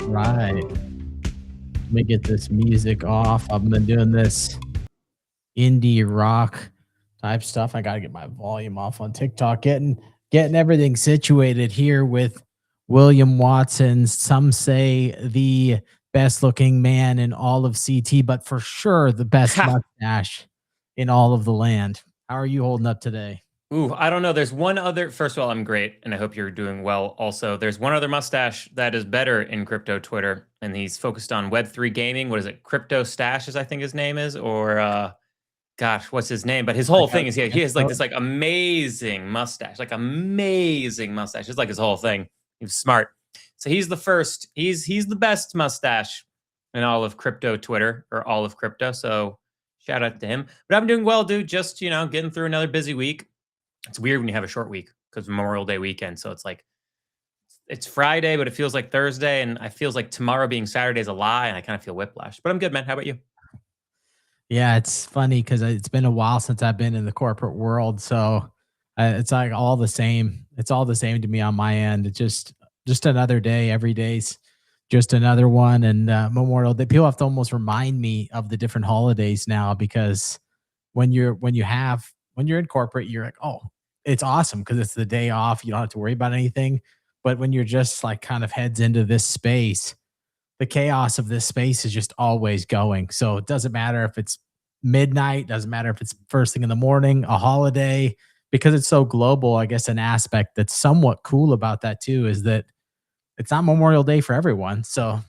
Right. Let me get this music off. I've been doing this indie rock type stuff. I gotta get my volume off on TikTok. Getting everything situated here with William Watson. Some say the best looking man in all of CT, but for sure the best Ha! mustache in all of the land. How are you holding up today? Ooh, I don't know. There's one other. First of all, I'm great, and I hope you're doing well. Also, there's one other mustache that is better in crypto Twitter, and he's focused on Web3 gaming. What is it? Crypto Stash, as I think his name is, or gosh, what's his name? But his I whole got thing is he has like oh, this like amazing mustache, like amazing mustache. It's like his whole thing. He's smart. So he's the first. He's the best mustache in all of crypto Twitter or all of crypto. So shout out to him. But I'm doing well, dude. Just getting through another busy week. It's weird when you have a short week because Memorial Day weekend. So it's like it's Friday, but it feels like Thursday, and I feels like tomorrow being Saturday is a lie, and I kind of feel whiplash. But I'm good, man. How about you? yeah, it's funny because it's been a while since I've been in the corporate world, so it's like all the same. It's all the same to me on my end. It's just another day. Every day's just another one. And Memorial Day, people have to almost remind me of the different holidays now because when you're in corporate, you're like, oh, it's awesome because it's the day off. You don't have to worry about anything. But when you're just like kind of heads into this space, the chaos of this space is just always going. So it doesn't matter if it's midnight, doesn't matter if it's first thing in the morning, a holiday, because it's so global. I guess an aspect that's somewhat cool about that too is that it's not Memorial Day for everyone. So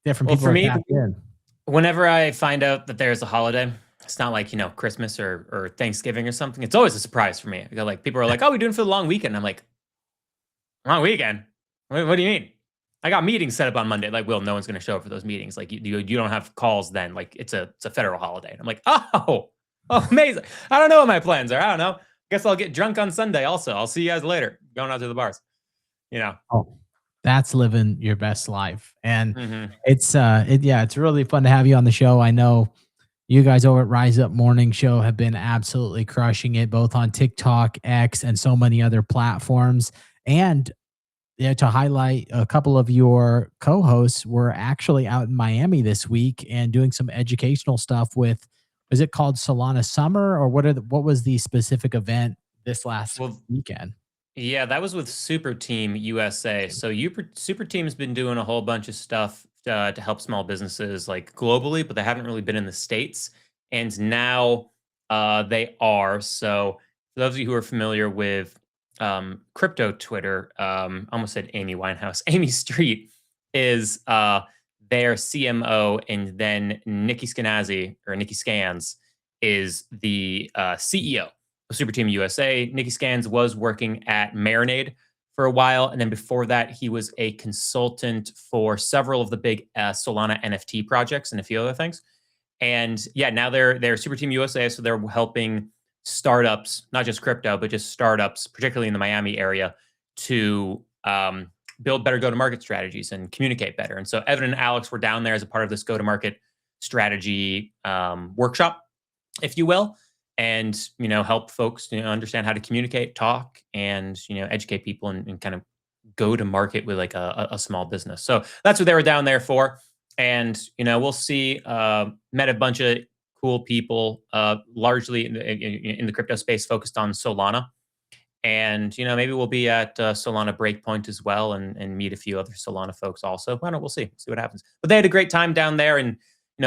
different Well, people for are me, tapped in. whenever I find out that there's a holiday, it's not like, Christmas or Thanksgiving or something. It's always a surprise for me. I go like people are like, "Oh, we're doing for the long weekend." I'm like, "Long weekend? What do you mean?" I got meetings set up on Monday. Like, Will, no one's going to show up for those meetings. Like, you don't have calls then. Like, it's a federal holiday. And I'm like, oh, amazing. I don't know what my plans are. I don't know. Guess I'll get drunk on Sunday. Also, I'll see you guys later. Going out to the bars. You know. Oh, that's living your best life. And hmm it's really fun to have you on the show. I know you guys over at Rise Up Morning Show have been absolutely crushing it both on TikTok, X, and so many other platforms. And yeah, to highlight a couple of your co-hosts were actually out in Miami this week and doing some educational stuff with, is it called Solana Summer or what was the specific event this last Well, weekend? yeah, that was with Super Team USA. So Super Team's been doing a whole bunch of stuff to help small businesses like globally, but they haven't really been in the States. And now they are. So for those of you who are familiar with crypto Twitter, I almost said Amy Winehouse. Amy Street is their CMO, and then Nikki Skenazy or Nikki Scans is the CEO. Super Team USA. Nikki Scans was working at Marinade for a while, and then before that, he was a consultant for several of the big Solana NFT projects and a few other things. And yeah, now they're Super Team USA, so they're helping startups, not just crypto, but just startups, particularly in the Miami area, to build better go-to-market strategies and communicate better. And so Evan and Alex were down there as a part of this go-to-market strategy workshop, if you will, and help folks understand how to communicate, talk, and educate people and kind of go to market with like a small business. So that's what they were down there for. And we'll see. Met a bunch of cool people, largely in the crypto space, focused on Solana. And maybe we'll be at Solana Breakpoint as well, and meet a few other Solana folks also. Why not? We'll see. See what happens. But they had a great time down there, and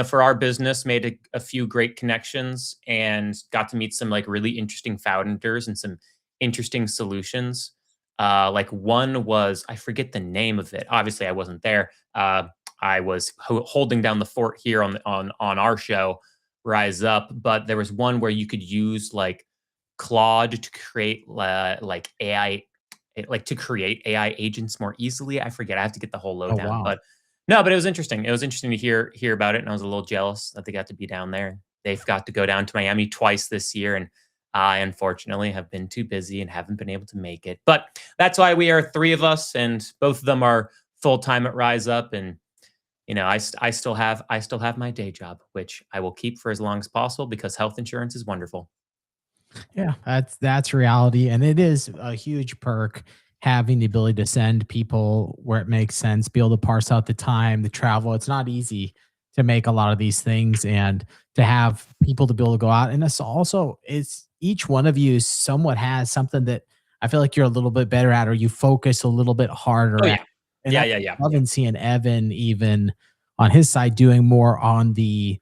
for our business, made a few great connections and got to meet some like really interesting founders and some interesting solutions. Like one was, I forget the name of it. Obviously, I wasn't there. I was holding down the fort here on our show, Rise Up. But there was one where you could use like Claude to create like AI, like to create AI agents more easily. I forget. I have to get the whole Oh, lowdown, wow. but no, but it was interesting. It was interesting to hear about it, and I was a little jealous that they got to be down there. They've got to go down to Miami twice this year, and I unfortunately have been too busy and haven't been able to make it. But that's why we are three of us, and both of them are full time at Rise Up, and I still have my day job, which I will keep for as long as possible because health insurance is wonderful. Yeah, that's reality, and it is a huge perk. having the ability to send people where it makes sense, be able to parse out the time, the travel. It's not easy to make a lot of these things, and to have people to be able to go out. And it's also, it's each one of you somewhat has something that I feel like you're a little bit better at, or you focus a little bit Oh harder at. yeah. And Yeah, that's yeah, yeah. loving seeing Evan even on his side doing more on the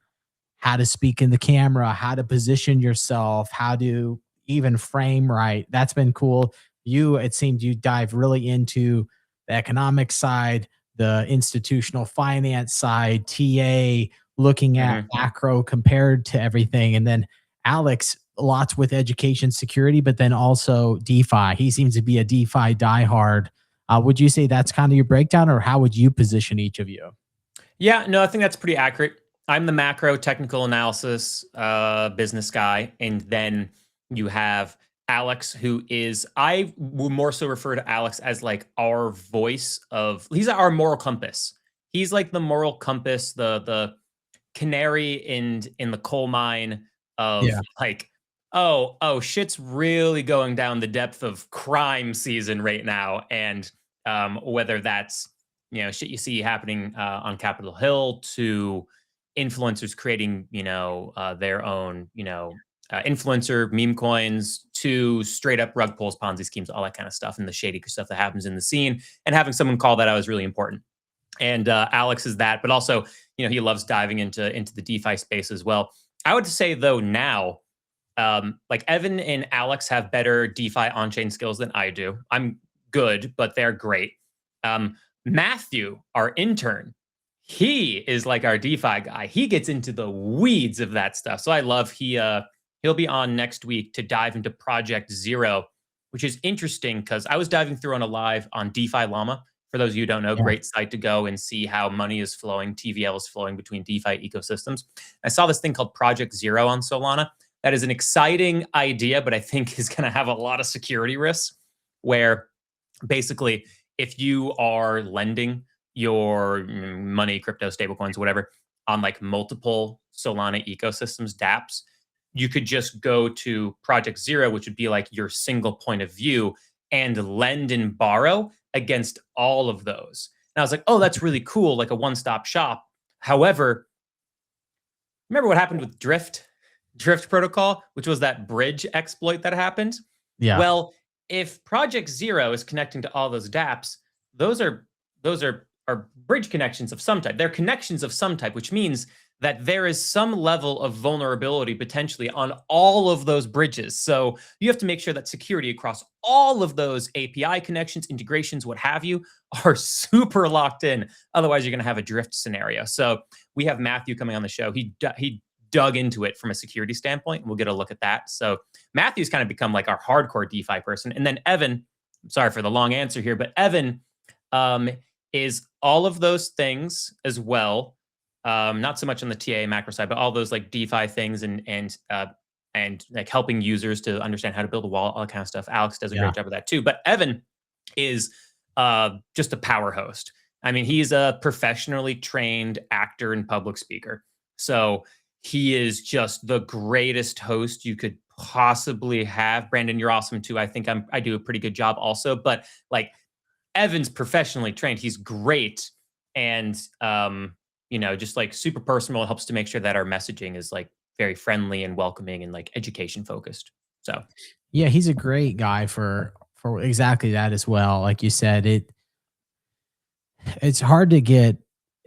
how to speak in the camera, how to position yourself, how to even frame right. That's been cool. You, it seemed you dive really into the economic side, the institutional finance side, TA, looking at Mhm. macro compared to everything. And then Alex, lots with education security, but then also DeFi. He seems to be a DeFi diehard. Would you say that's kind of your breakdown, or how would you position each of you? Yeah, no, I think that's pretty accurate. I'm the macro technical analysis business guy, and then you have Alex, who is I would more so refer to Alex as like our voice of he's our moral compass. He's like the moral compass, the canary in the coal mine of Yeah. like, oh, shit's really going down the depth of crime season right now, and whether that's shit you see happening on Capitol Hill to influencers creating their own influencer meme coins to straight up rug pulls, Ponzi schemes, all that kind of stuff, and the shady stuff that happens in the scene, and having someone call that out is really important. And Alex is that, but also he loves diving into the DeFi space as well. I would say though now, like Evan and Alex have better DeFi on-chain skills than I do. I'm good, but they're great. Matthew, our intern, he is like our DeFi guy. He gets into the weeds of that stuff. So I love he'll be on next week to dive into Project Zero, which is interesting because I was diving through on a live on DeFi Llama. For those of you who don't know, Yeah. great site to go and see how money is flowing, TVL is flowing between DeFi ecosystems. I saw this thing called Project Zero on Solana. That is an exciting idea, but I think is going to have a lot of security risks where basically if you are lending your money, crypto, stablecoins, whatever, on like multiple Solana ecosystems, dApps, you could just go to Project Zero, which would be like your single point of view, and lend and borrow against all of those. And I was like, oh, that's really cool, like a one-stop shop. However, remember what happened with Drift protocol, which was that bridge exploit that happened? Yeah. Well, if Project Zero is connecting to all those dApps, those are bridge connections of some type. They're connections of some type, which means that there is some level of vulnerability potentially on all of those bridges. So you have to make sure that security across all of those API connections, integrations, what have you, are super locked in. Otherwise, you're going to have a drift scenario. So we have Matthew coming on the show. He dug into it from a security standpoint, and we'll get a look at that. So Matthew's kind of become like our hardcore DeFi person. And then Evan, sorry for the long answer here, but Evan um, is all of those things as well. Not so much on the TA macro side, but all those like DeFi things and like helping users to understand how to build a wallet, all that kind of stuff. Alex does a Yeah. great job of that too. But Evan is just a power host. I mean, he's a professionally trained actor and public speaker. So he is just the greatest host you could possibly have. Brandon, you're awesome too. I think I do a pretty good job also. But like Evan's professionally trained. He's great. And just like super personal, helps to make sure that our messaging is like very friendly and welcoming and like education focused. So Yeah, he's a great guy for exactly that as well. Like you said, it's hard to get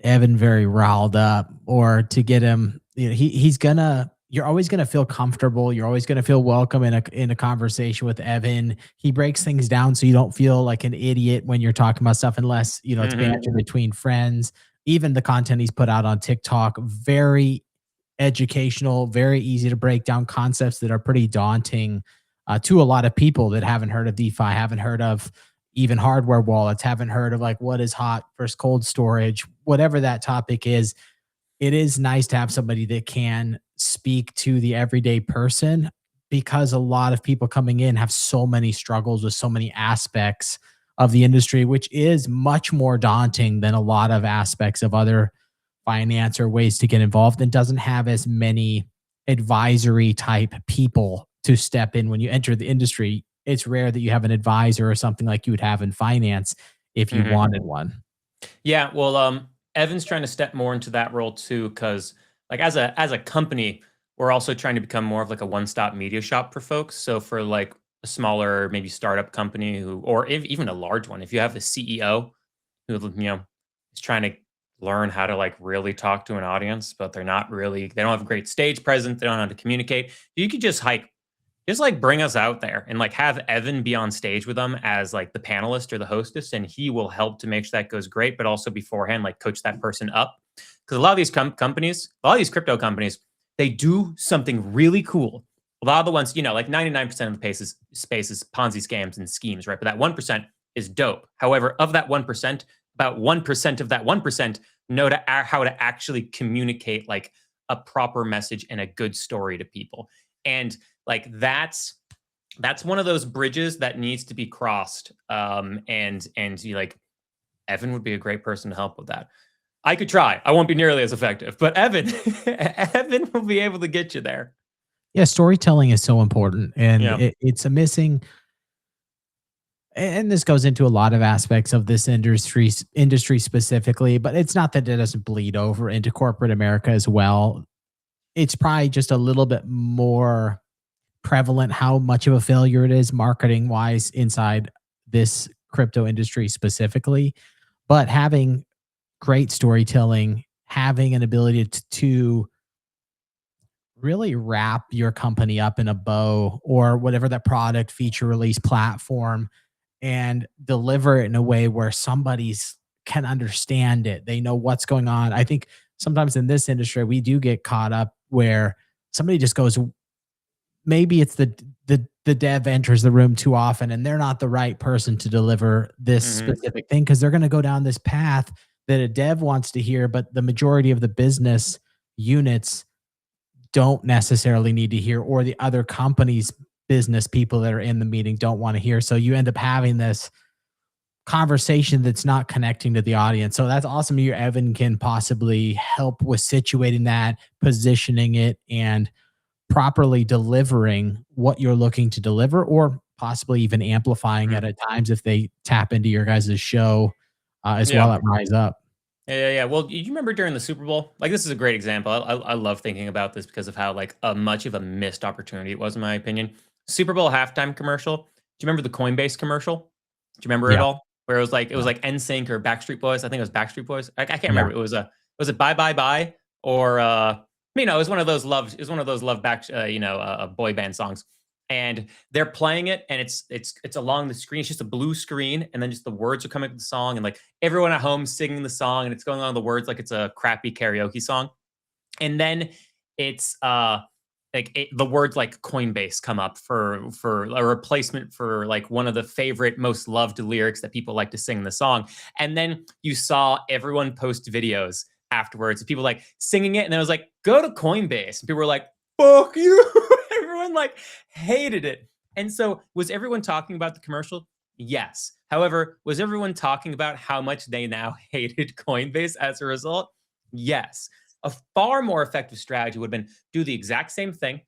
Evan very riled up, or to get him, he's gonna, you're always gonna feel comfortable. You're always gonna feel welcome in a conversation with Evan. He breaks things down so you don't feel like an idiot when you're talking about stuff, unless, it's mhm. banter between friends. Even the content he's put out on TikTok, very educational, very easy to break down concepts that are pretty daunting to a lot of people that haven't heard of DeFi, haven't heard of even hardware wallets, haven't heard of like what is hot versus cold storage, whatever that topic is. It is nice to have somebody that can speak to the everyday person, because a lot of people coming in have so many struggles with so many aspects of the industry, which is much more daunting than a lot of aspects of other finance or ways to get involved, and doesn't have as many advisory type people to step in when you enter the industry. it's rare that you have an advisor or something like you would have in finance if you Mhm. wanted one. Yeah, well, Evan's trying to step more into that role too, because like as a company, we're also trying to become more of like a one-stop media shop for folks. So for like a smaller, maybe startup company who, or if, even a large one, if you have a CEO who is trying to learn how to like really talk to an audience, but they don't have a great stage presence, they don't know how to communicate. You could just like bring us out there and like have Evan be on stage with them as like the panelist or the hostess, and he will help to make sure that goes great, but also beforehand, like coach that person up. Because a lot of these companies, a lot of these crypto companies, they do something really cool. A lot of the ones, like 99% of the space is Ponzi scams and schemes, right? But that 1% is dope. However, of that 1%, about 1% of that 1% know how to actually communicate like a proper message and a good story to people. And like that's one of those bridges that needs to be crossed. And you like Evan would be a great person to help with that. I could try. I won't be nearly as effective, but Evan, Evan will be able to get you there. Yeah, storytelling is so important, and Yeah. it's a missing. And this goes into a lot of aspects of this industry specifically, but it's not that it doesn't bleed over into corporate America as well. It's probably just a little bit more prevalent how much of a failure it is marketing wise inside this crypto industry specifically. But having great storytelling, having an ability to really wrap your company up in a bow or whatever that product feature release platform and deliver it in a way where somebody's can understand it. They know what's going on. I think sometimes in this industry we do get caught up where somebody just goes, maybe it's the dev enters the room too often and they're not the right person to deliver this Hmm. specific thing because they're going to go down this path that a dev wants to hear, but the majority of the business units don't necessarily need to hear, or the other companies business people that are in the meeting don't want to hear. So you end up having this conversation that's not connecting to the audience. So that's awesome. Your Evan can possibly help with situating that, positioning it, and properly delivering what you're looking to deliver, or possibly even amplifying Hmm. it at times if they tap into your guys' show as Yeah. well at Rise Up. Yeah. Well, you remember during the Super Bowl? Like, this is a great example. I love thinking about this because of how like a much of a missed opportunity it was, in my opinion. Super Bowl halftime commercial. Do you remember the Coinbase commercial? Do you remember it Yeah, all? Where it was yeah, like NSYNC or Backstreet Boys. I think it was Backstreet Boys. I can't yeah. remember. Was it Bye Bye Bye or it was one of those love back boy band songs. And they're playing it, and it's along the screen. It's just a blue screen, and then just the words are coming up with the song, and like everyone at home singing the song, and it's going on the words like it's a crappy karaoke song. And then it's the words like Coinbase come up for a replacement for like one of the favorite most loved lyrics that people like to sing in the song. And then you saw everyone post videos afterwards of people like singing it, and then it was like, go to Coinbase, and people were like, fuck you. Everyone like hated it. And so was everyone talking about the commercial? Yes. However, was everyone talking about how much they now hated Coinbase as a result? Yes. A far more effective strategy would have been do the exact same thing.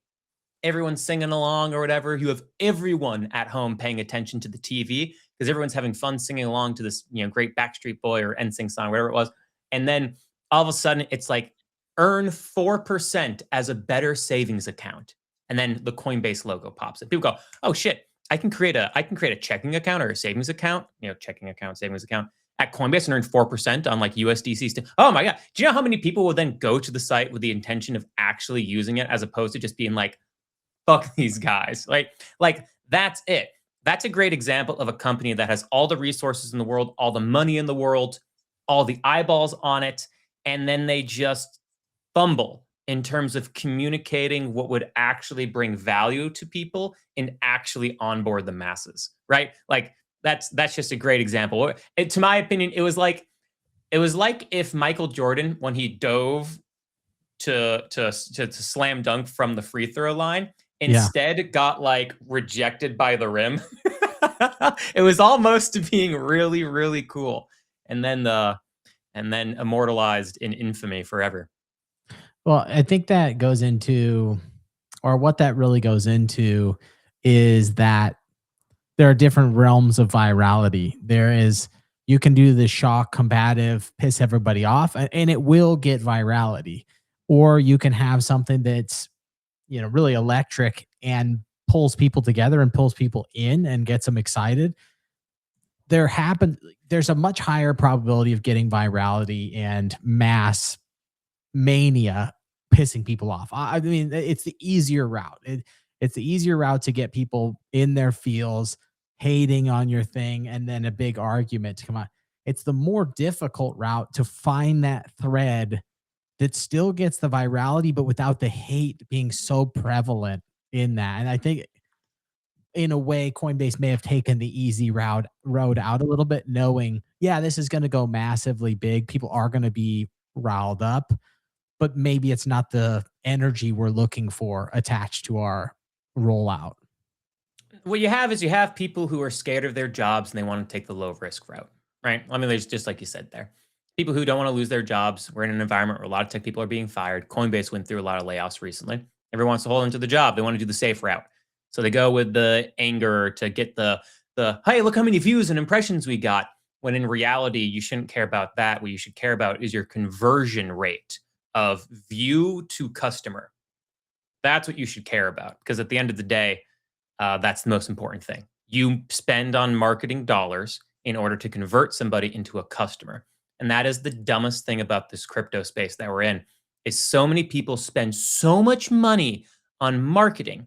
Everyone's singing along or whatever. You have everyone at home paying attention to the TV because everyone's having fun singing along to this, great Backstreet Boy or NSYNC song, whatever it was. And then all of a sudden, it's like earn 4% as a better savings account. And then the Coinbase logo pops up. People go, "Oh shit, I can create a checking account or a savings account, checking account, savings account at Coinbase and earn 4% on like USDC. Oh my God. Do you know how many people will then go to the site with the intention of actually using it as opposed to just being like, fuck these guys? Like that's it. That's a great example of a company that has all the resources in the world, all the money in the world, all the eyeballs on it, and then they just fumble in terms of communicating what would actually bring value to people and actually onboard the masses, right? Like that's just a great example. To my opinion, it was like if Michael Jordan, when he dove to slam dunk from the free throw line, Yeah. instead got like rejected by the rim. It was almost being really, really cool, and then immortalized in infamy forever. Well, I think that goes into, or what that really goes into is that there are different realms of virality. There is, you can do the shock combative, piss everybody off, and it will get virality. Or you can have something that's, really electric and pulls people together and pulls people in and gets them excited. There's a much higher probability of getting virality and mass mania pissing people off. I mean, it's the easier route. It's the easier route to get people in their feels, hating on your thing, and then a big argument to come out. It's the more difficult route to find that thread that still gets the virality, but without the hate being so prevalent in that. And I think in a way, Coinbase may have taken the easy road out a little bit, knowing, yeah, this is going to go massively big. People are going to be riled up, but maybe it's not the energy we're looking for attached to our rollout. What you have is you have people who are scared of their jobs and they want to take the low risk route, right? I mean, there's just like you said there, people who don't want to lose their jobs. We're in an environment where a lot of tech people are being fired. Coinbase went through a lot of layoffs recently. Everyone wants to hold into the job. They want to do the safe route. So they go with the anger to get the hey, look how many views and impressions we got. When in reality, you shouldn't care about that. What you should care about is your conversion rate of view to customer. That's what you should care about. Because at the end of the day, that's the most important thing. You spend on marketing dollars in order to convert somebody into a customer. And that is the dumbest thing about this crypto space that we're in is so many people spend so much money on marketing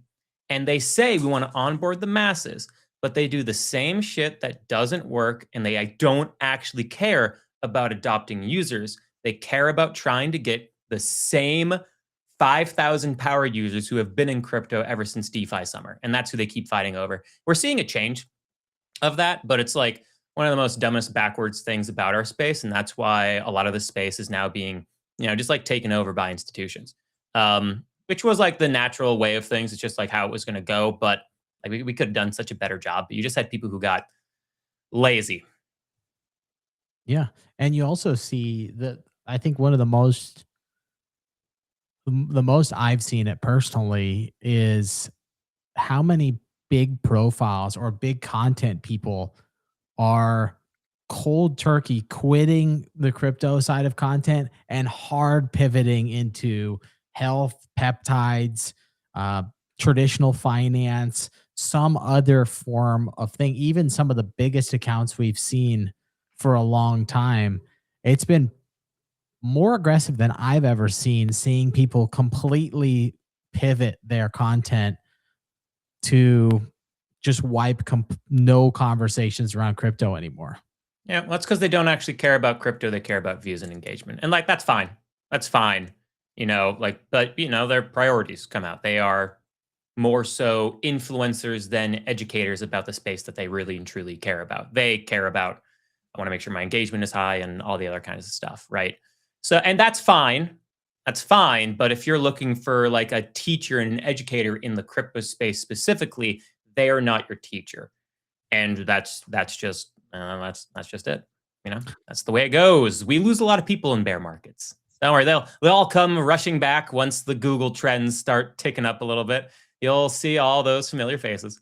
and they say we want to onboard the masses, but they do the same shit that doesn't work and they don't actually care about adopting users. They care about trying to get the same 5,000 power users who have been in crypto ever since DeFi summer. And that's who they keep fighting over. We're seeing a change of that, but it's like one of the most dumbest backwards things about our space. And that's why a lot of the space is now being, just like taken over by institutions, which was like the natural way of things. It's just like how it was going to go. But like we could have done such a better job. But you just had people who got lazy. Yeah. And you also see that I think one of the most I've seen it personally is how many big profiles or big content people are cold turkey quitting the crypto side of content and hard pivoting into health, peptides, uh, traditional finance, some other form of thing. Even some of the biggest accounts we've seen for a long time, it's been more aggressive than I've ever seen, seeing people completely pivot their content to just wipe no conversations around crypto anymore. Yeah, well, that's because they don't actually care about crypto. They care about views and engagement. And like, that's fine. That's fine. But their priorities come out. They are more so influencers than educators about the space that they really and truly care about. They care about, I want to make sure my engagement is high and all the other kinds of stuff, right? So, and that's fine. That's fine. But if you're looking for like a teacher and an educator in the crypto space specifically, they are not your teacher. And that's just it. That's the way it goes. We lose a lot of people in bear markets. Don't worry, they'll all come rushing back once the Google trends start ticking up a little bit. You'll see all those familiar faces.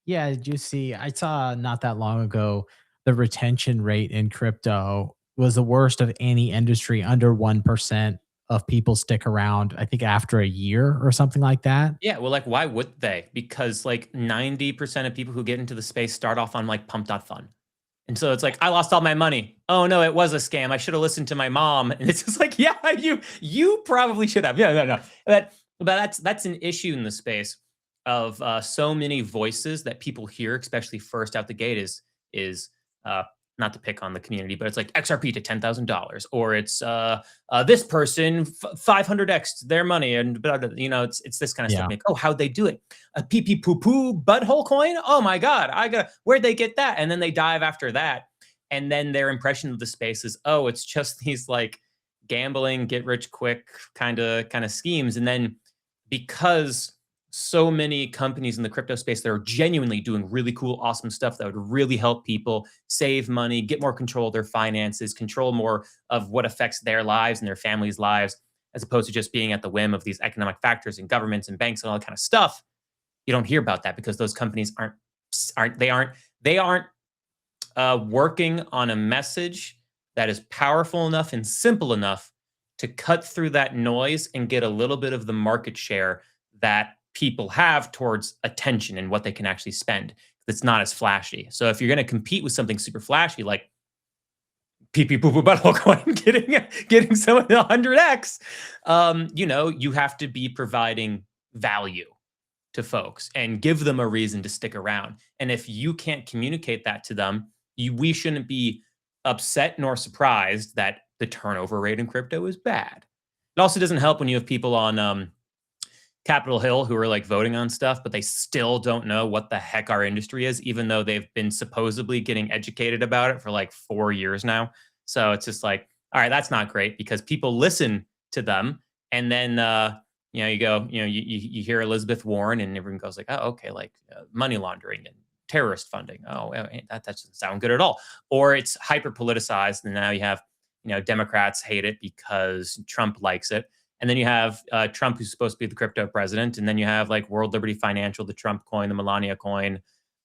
Yeah, did you see? I saw not that long ago the retention rate in crypto was the worst of any industry. Under 1% of people stick around, I think, after a year or something like that. Yeah, well, like, why would they? Because like 90% of people who get into the space start off on like pump.fun. And so it's like, I lost all my money. Oh no, it was a scam. I should have listened to my mom. And it's just like, yeah, you probably should have. Yeah, no. But that's an issue in the space of so many voices that people hear, especially first out the gate, is not to pick on the community, but it's like XRP to $10,000, or it's this person 500x their money, and blah, blah, it's this kind of stuff. Yeah. Like, oh, how'd they do it? A pee pee poo poo butthole coin? Oh my god, where'd they get that? And then they dive after that, and then their impression of the space is, oh, it's just these like gambling, get rich quick kind of schemes, and then because so many companies in the crypto space that are genuinely doing really cool, awesome stuff that would really help people save money, get more control of their finances, control more of what affects their lives and their families' lives, as opposed to just being at the whim of these economic factors and governments and banks and all that kind of stuff. You don't hear about that because those companies aren't They aren't working on a message that is powerful enough and simple enough to cut through that noise and get a little bit of the market share that people have towards attention and what they can actually spend. It's not as flashy. So if you're going to compete with something super flashy like pee pee poo poo butthole coin getting someone 100x, you have to be providing value to folks and give them a reason to stick around. And if you can't communicate that to them, we shouldn't be upset nor surprised that the turnover rate in crypto is bad. It also doesn't help when you have people on Capitol Hill who are like voting on stuff, but they still don't know what the heck our industry is, even though they've been supposedly getting educated about it for like 4 years now. So it's just like, all right, that's not great because people listen to them. And then, you go, you hear Elizabeth Warren and everyone goes like, oh, okay, like money laundering and terrorist funding. Oh, that doesn't sound good at all. Or it's hyper politicized. And now you have, Democrats hate it because Trump likes it. And then you have Trump, who's supposed to be the crypto president. And then you have like World Liberty Financial, the Trump coin, the Melania coin,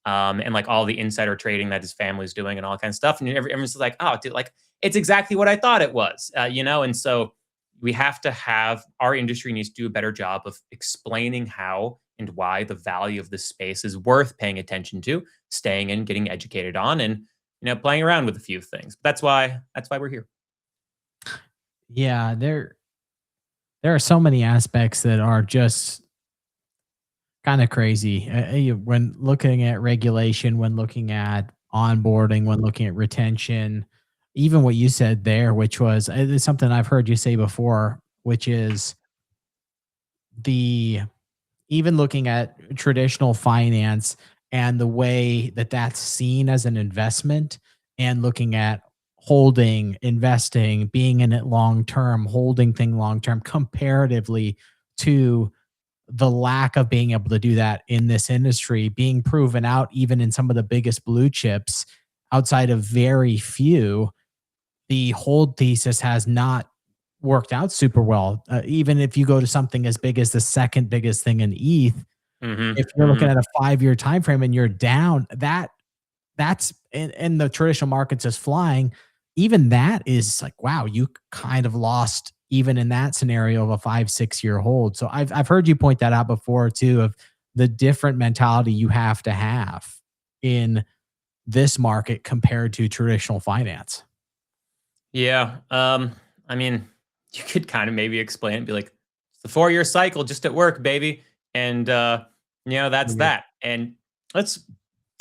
and like all the insider trading that his family's doing and all kind of stuff. And everyone's like, oh, dude, like it's exactly what I thought it was, And so we have to have our industry needs to do a better job of explaining how and why the value of this space is worth paying attention to, staying in, getting educated on, and playing around with a few things. That's why we're here. Yeah, there are so many aspects that are just kind of crazy when looking at regulation, when looking at onboarding, when looking at retention. Even what you said there, which was it's something I've heard you say before, which is the even looking at traditional finance and the way that that's seen as an investment, and looking at holding, investing, being in it long term, holding thing long term comparatively to the lack of being able to do that in this industry, being proven out even in some of the biggest blue chips outside of very few. The hold thesis has not worked out super well. Even if you go to something as big as the second biggest thing in ETH, Hmm. if you're looking Hmm. at a 5-year time frame and you're down, that's and the traditional markets is flying. Even that is like, wow, you kind of lost even in that scenario of a 5-6 year hold. So I've heard you point that out before too, of the different mentality you have to have in this market compared to traditional finance. Yeah. I mean, you could kind of maybe explain it, be like, it's the 4-year cycle just at work, baby. And that's Yeah. that. And let's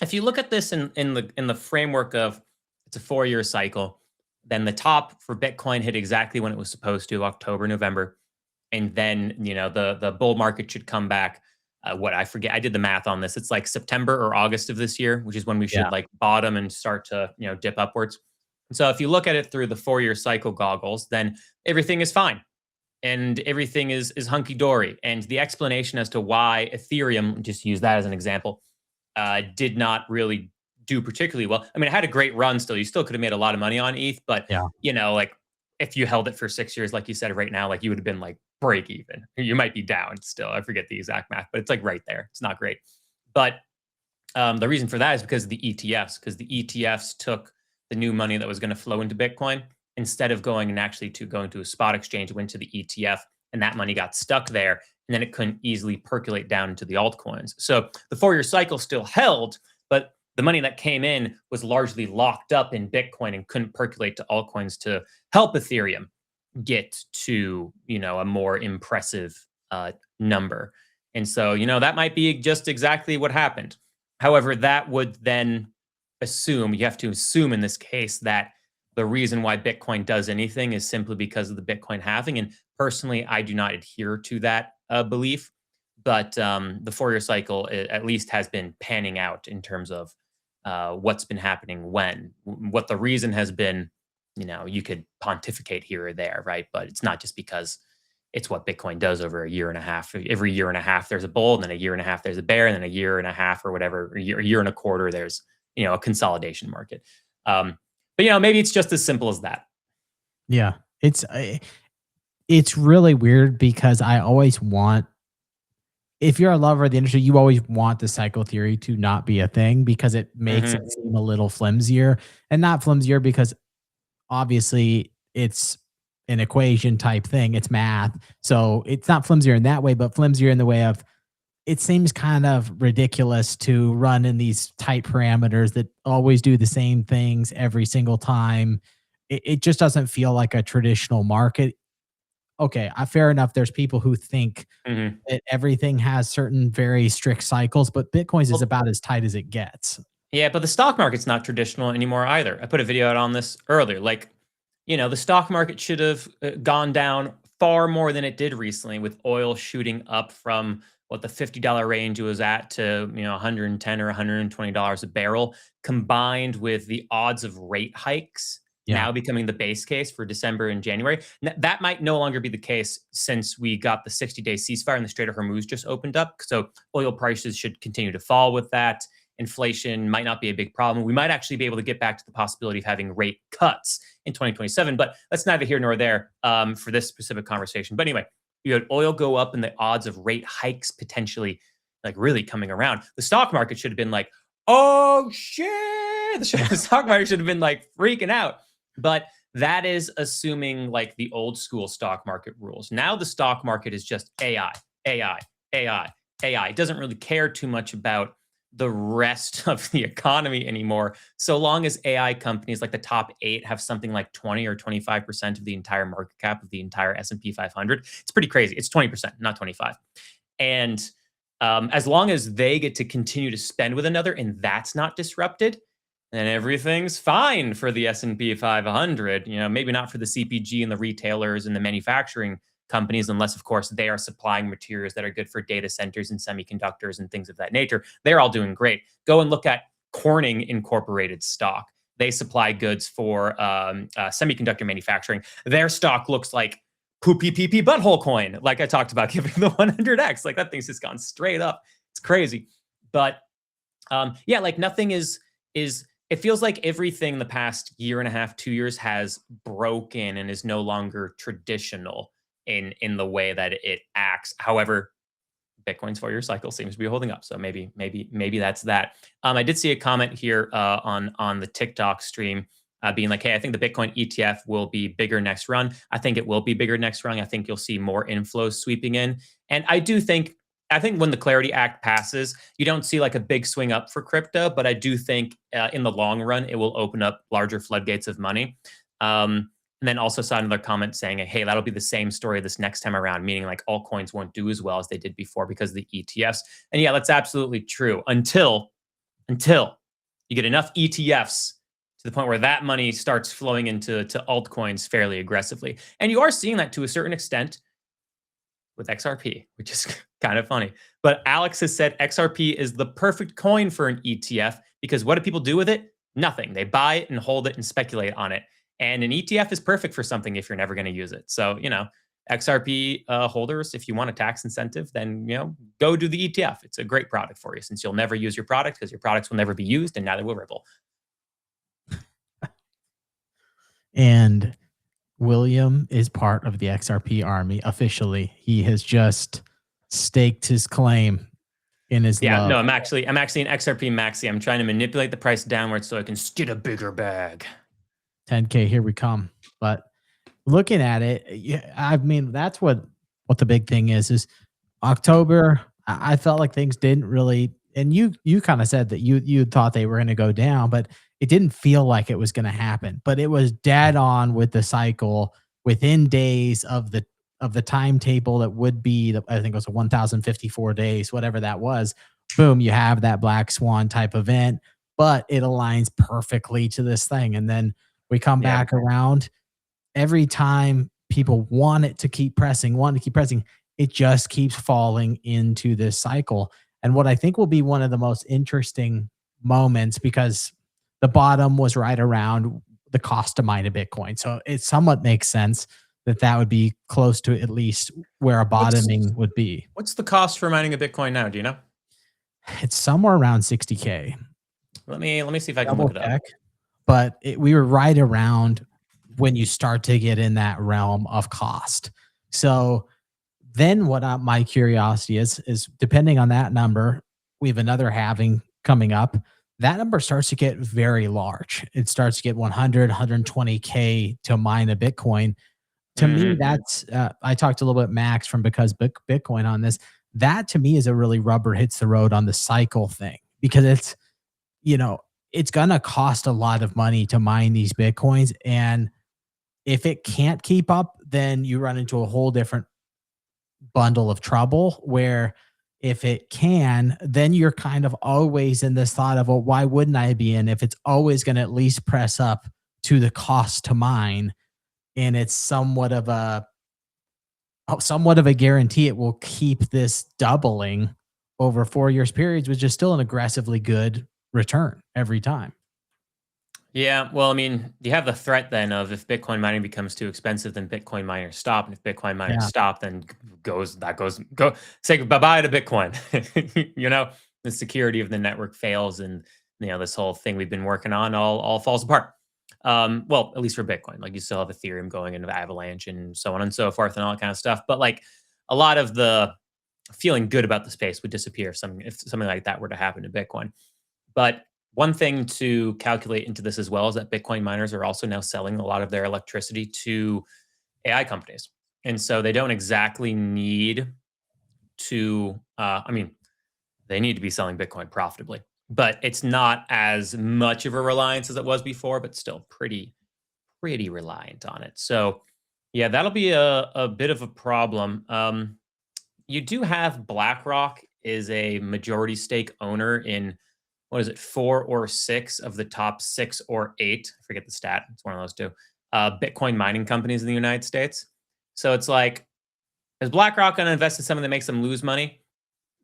if you look at this in the framework of it's a 4-year cycle, then the top for Bitcoin hit exactly when it was supposed to, October, November. And then, the bull market should come back. What I forget, I did the math on this. It's like September or August of this year, which is when we should Yeah. like bottom and start to, dip upwards. And so if you look at it through the 4-year cycle goggles, then everything is fine and everything is hunky dory. And the explanation as to why Ethereum, just use that as an example, did not really do particularly well. I mean, it had a great run still. You still could have made a lot of money on ETH, but Yeah. like if you held it for 6 years, like you said, right now, like you would have been like break even. You might be down still. I forget the exact math, but it's like right there. It's not great. But the reason for that is because of the ETFs, because the ETFs took the new money that was going to flow into Bitcoin instead of going to a spot exchange, it went to the ETF, and that money got stuck there, and then it couldn't easily percolate down into the altcoins. So the 4-year cycle still held, but the money that came in was largely locked up in Bitcoin and couldn't percolate to altcoins to help Ethereum get to a more impressive number. And so that might be just exactly what happened. However, that would then you have to assume in this case that the reason why Bitcoin does anything is simply because of the Bitcoin halving. And personally, I do not adhere to that belief. But the 4-year cycle at least has been panning out in terms of what's been happening what the reason has been. You could pontificate here or there, right? But it's not just because it's what Bitcoin does over a year and a half. Every year and a half, there's a bull, and then a year and a half, there's a bear, and then a year and a half or whatever, a year and a quarter, there's a consolidation market. But maybe it's just as simple as that. Yeah. It's really weird because I always want if you're a lover of the industry, you always want the cycle theory to not be a thing because it makes it Mhm. seem a little flimsier, and not flimsier because obviously it's an equation type thing, it's math. So it's not flimsier in that way, but flimsier in the way of it seems kind of ridiculous to run in these tight parameters that always do the same things every single time. It just doesn't feel like a traditional market. Okay, fair enough. There's people who think Mhm. that everything has certain very strict cycles, but Bitcoin's is Well, about as tight as it gets. yeah, but the stock market's not traditional anymore either. I put a video out on this earlier. Like, the stock market should have gone down far more than it did recently, with oil shooting up from what the $50 range it was at to, 110 or $120 a barrel, combined with the odds of rate hikes Yeah. now becoming the base case for December and January. That might no longer be the case since we got the 60-day ceasefire and the Strait of Hormuz just opened up. So oil prices should continue to fall with that. Inflation might not be a big problem. We might actually be able to get back to the possibility of having rate cuts in 2027, but that's neither here nor there for this specific conversation. But anyway, you had oil go up and the odds of rate hikes potentially like really coming around. The stock market should have been like, oh shit. The stock market should have been like freaking out. But that is assuming like the old school stock market rules. Now the stock market is just AI, AI, AI, AI. It doesn't really care too much about the rest of the economy anymore, so long as AI companies like the top 8 have something like 20 or 25% of the entire market cap of the entire S&P 500. It's pretty crazy. It's 20%, not 25. And as long as they get to continue to spend with another and that's not disrupted, then everything's fine for the S&P 500. Maybe not for the CPG and the retailers and the manufacturing companies, unless, of course, they are supplying materials that are good for data centers and semiconductors and things of that nature. They're all doing great. Go and look at Corning Incorporated stock. They supply goods for semiconductor manufacturing. Their stock looks like poopy pee pee butthole coin, like I talked about, giving the 100x. Like that thing's just gone straight up. It's crazy. But yeah, like nothing is it feels like everything the past year and a half, 2 years has broken and is no longer traditional in the way that it acts. However, Bitcoin's 4-year cycle seems to be holding up. So maybe that's that. I did see a comment here on the TikTok stream being like, "Hey, I think the Bitcoin ETF will be bigger next run. I think it will be bigger next run. I think you'll see more inflows sweeping in, and I think when the Clarity Act passes, you don't see like a big swing up for crypto, but I do think in the long run it will open up larger floodgates of money." And then also saw another comment saying, "Hey, that'll be the same story this next time around," meaning like altcoins won't do as well as they did before because of the ETFs. And yeah, that's absolutely true until you get enough ETFs to the point where that money starts flowing into altcoins fairly aggressively. And you are seeing that to a certain extent with XRP, which is kind of funny. But Alex has said XRP is the perfect coin for an ETF because what do people do with it? Nothing. They buy it and hold it and speculate on it. And an ETF is perfect for something if you're never going to use it. So, XRP holders, if you want a tax incentive, then, go do the ETF. It's a great product for you since you'll never use your product because your products will never be used and neither will Ripple. And William is part of the XRP army officially. He has just staked his claim in his Yeah, love. no, I'm actually an XRP maxi. I'm trying to manipulate the price downwards so I can get a bigger bag. 10K, here we come. But looking at it, yeah, I mean, that's what the big thing is October. I felt like things didn't really, and you kind of said that you thought they were going to go down, but it didn't feel like it was going to happen. But it was dead on with the cycle within days of the timetable that would be I think it was 1054 days, whatever that was. Boom, you have that black swan type event, but it aligns perfectly to this thing. And then we come Yeah. back around every time people want to keep pressing, it just keeps falling into this cycle. And what I think will be one of the most interesting moments, because the bottom was right around the cost to mine a Bitcoin. So it somewhat makes sense that that would be close to at least where a What's bottoming would be. what's the cost for mining a Bitcoin now? Do you know? It's somewhere around 60K. Let me see if I can look Double it up. check. But we were right around when you start to get in that realm of cost. So Then what my curiosity is depending on that number, we have another halving coming up. That number starts to get very large. It starts to get 100, 120K to mine a Bitcoin. To me, Mhm. that's I talked a little bit Max from because Bitcoin on this. That to me is a really rubber hits the road on the cycle thing because it's you know it's gonna cost a lot of money to mine these Bitcoins, and if it can't keep up, then you run into a whole different bundle of trouble where if it can, then you're kind of always in this thought of, well, why wouldn't I be in if it's always going to at least press up to the cost to mine and it's somewhat of a guarantee it will keep this doubling over 4 years periods, which is still an aggressively good return every time. Yeah, well, I mean, you have the threat then of if Bitcoin mining becomes too expensive, then Bitcoin miners stop, and if Bitcoin miners Yeah. stop, then go say bye bye to Bitcoin. You know, the security of the network fails, and this whole thing we've been working on all falls apart. Well, at least for Bitcoin, like you still have Ethereum going into Avalanche and so on and so forth, and all that kind of stuff. But like a lot of the feeling good about the space would disappear if something like that were to happen to Bitcoin. But one thing to calculate into this as well is that Bitcoin miners are also now selling a lot of their electricity to AI companies. And so they don't exactly need to, I mean, they need to be selling Bitcoin profitably, but it's not as much of a reliance as it was before, but still pretty reliant on it. So, yeah, that'll be a bit of a problem. You do have BlackRock is a majority stake owner in what is it, 4 or 6 of the top 6 or 8, I forget the stat, it's one of those 2, Bitcoin mining companies in the United States. So it's like, is BlackRock gonna invest in something that makes them lose money?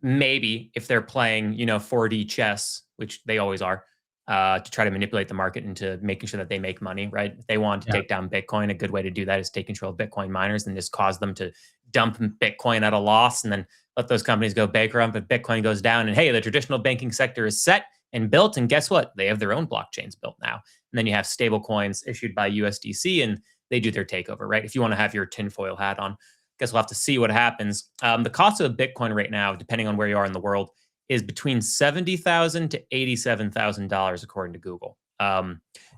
Maybe if they're playing, 4D chess, which they always are, to try to manipulate the market into making sure that they make money, right? If they want to Yeah. take down Bitcoin, a good way to do that is take control of Bitcoin miners and just cause them to dump Bitcoin at a loss and then let those companies go bankrupt. But Bitcoin goes down, and hey, the traditional banking sector is set and built. And guess what? They have their own blockchains built now. And then you have stable coins issued by USDC and they do their takeover, right? If you want to have your tinfoil hat on, guess we'll have to see what happens. The cost of a Bitcoin right now, depending on where you are in the world, is between $70,000 to $87,000 according to Google,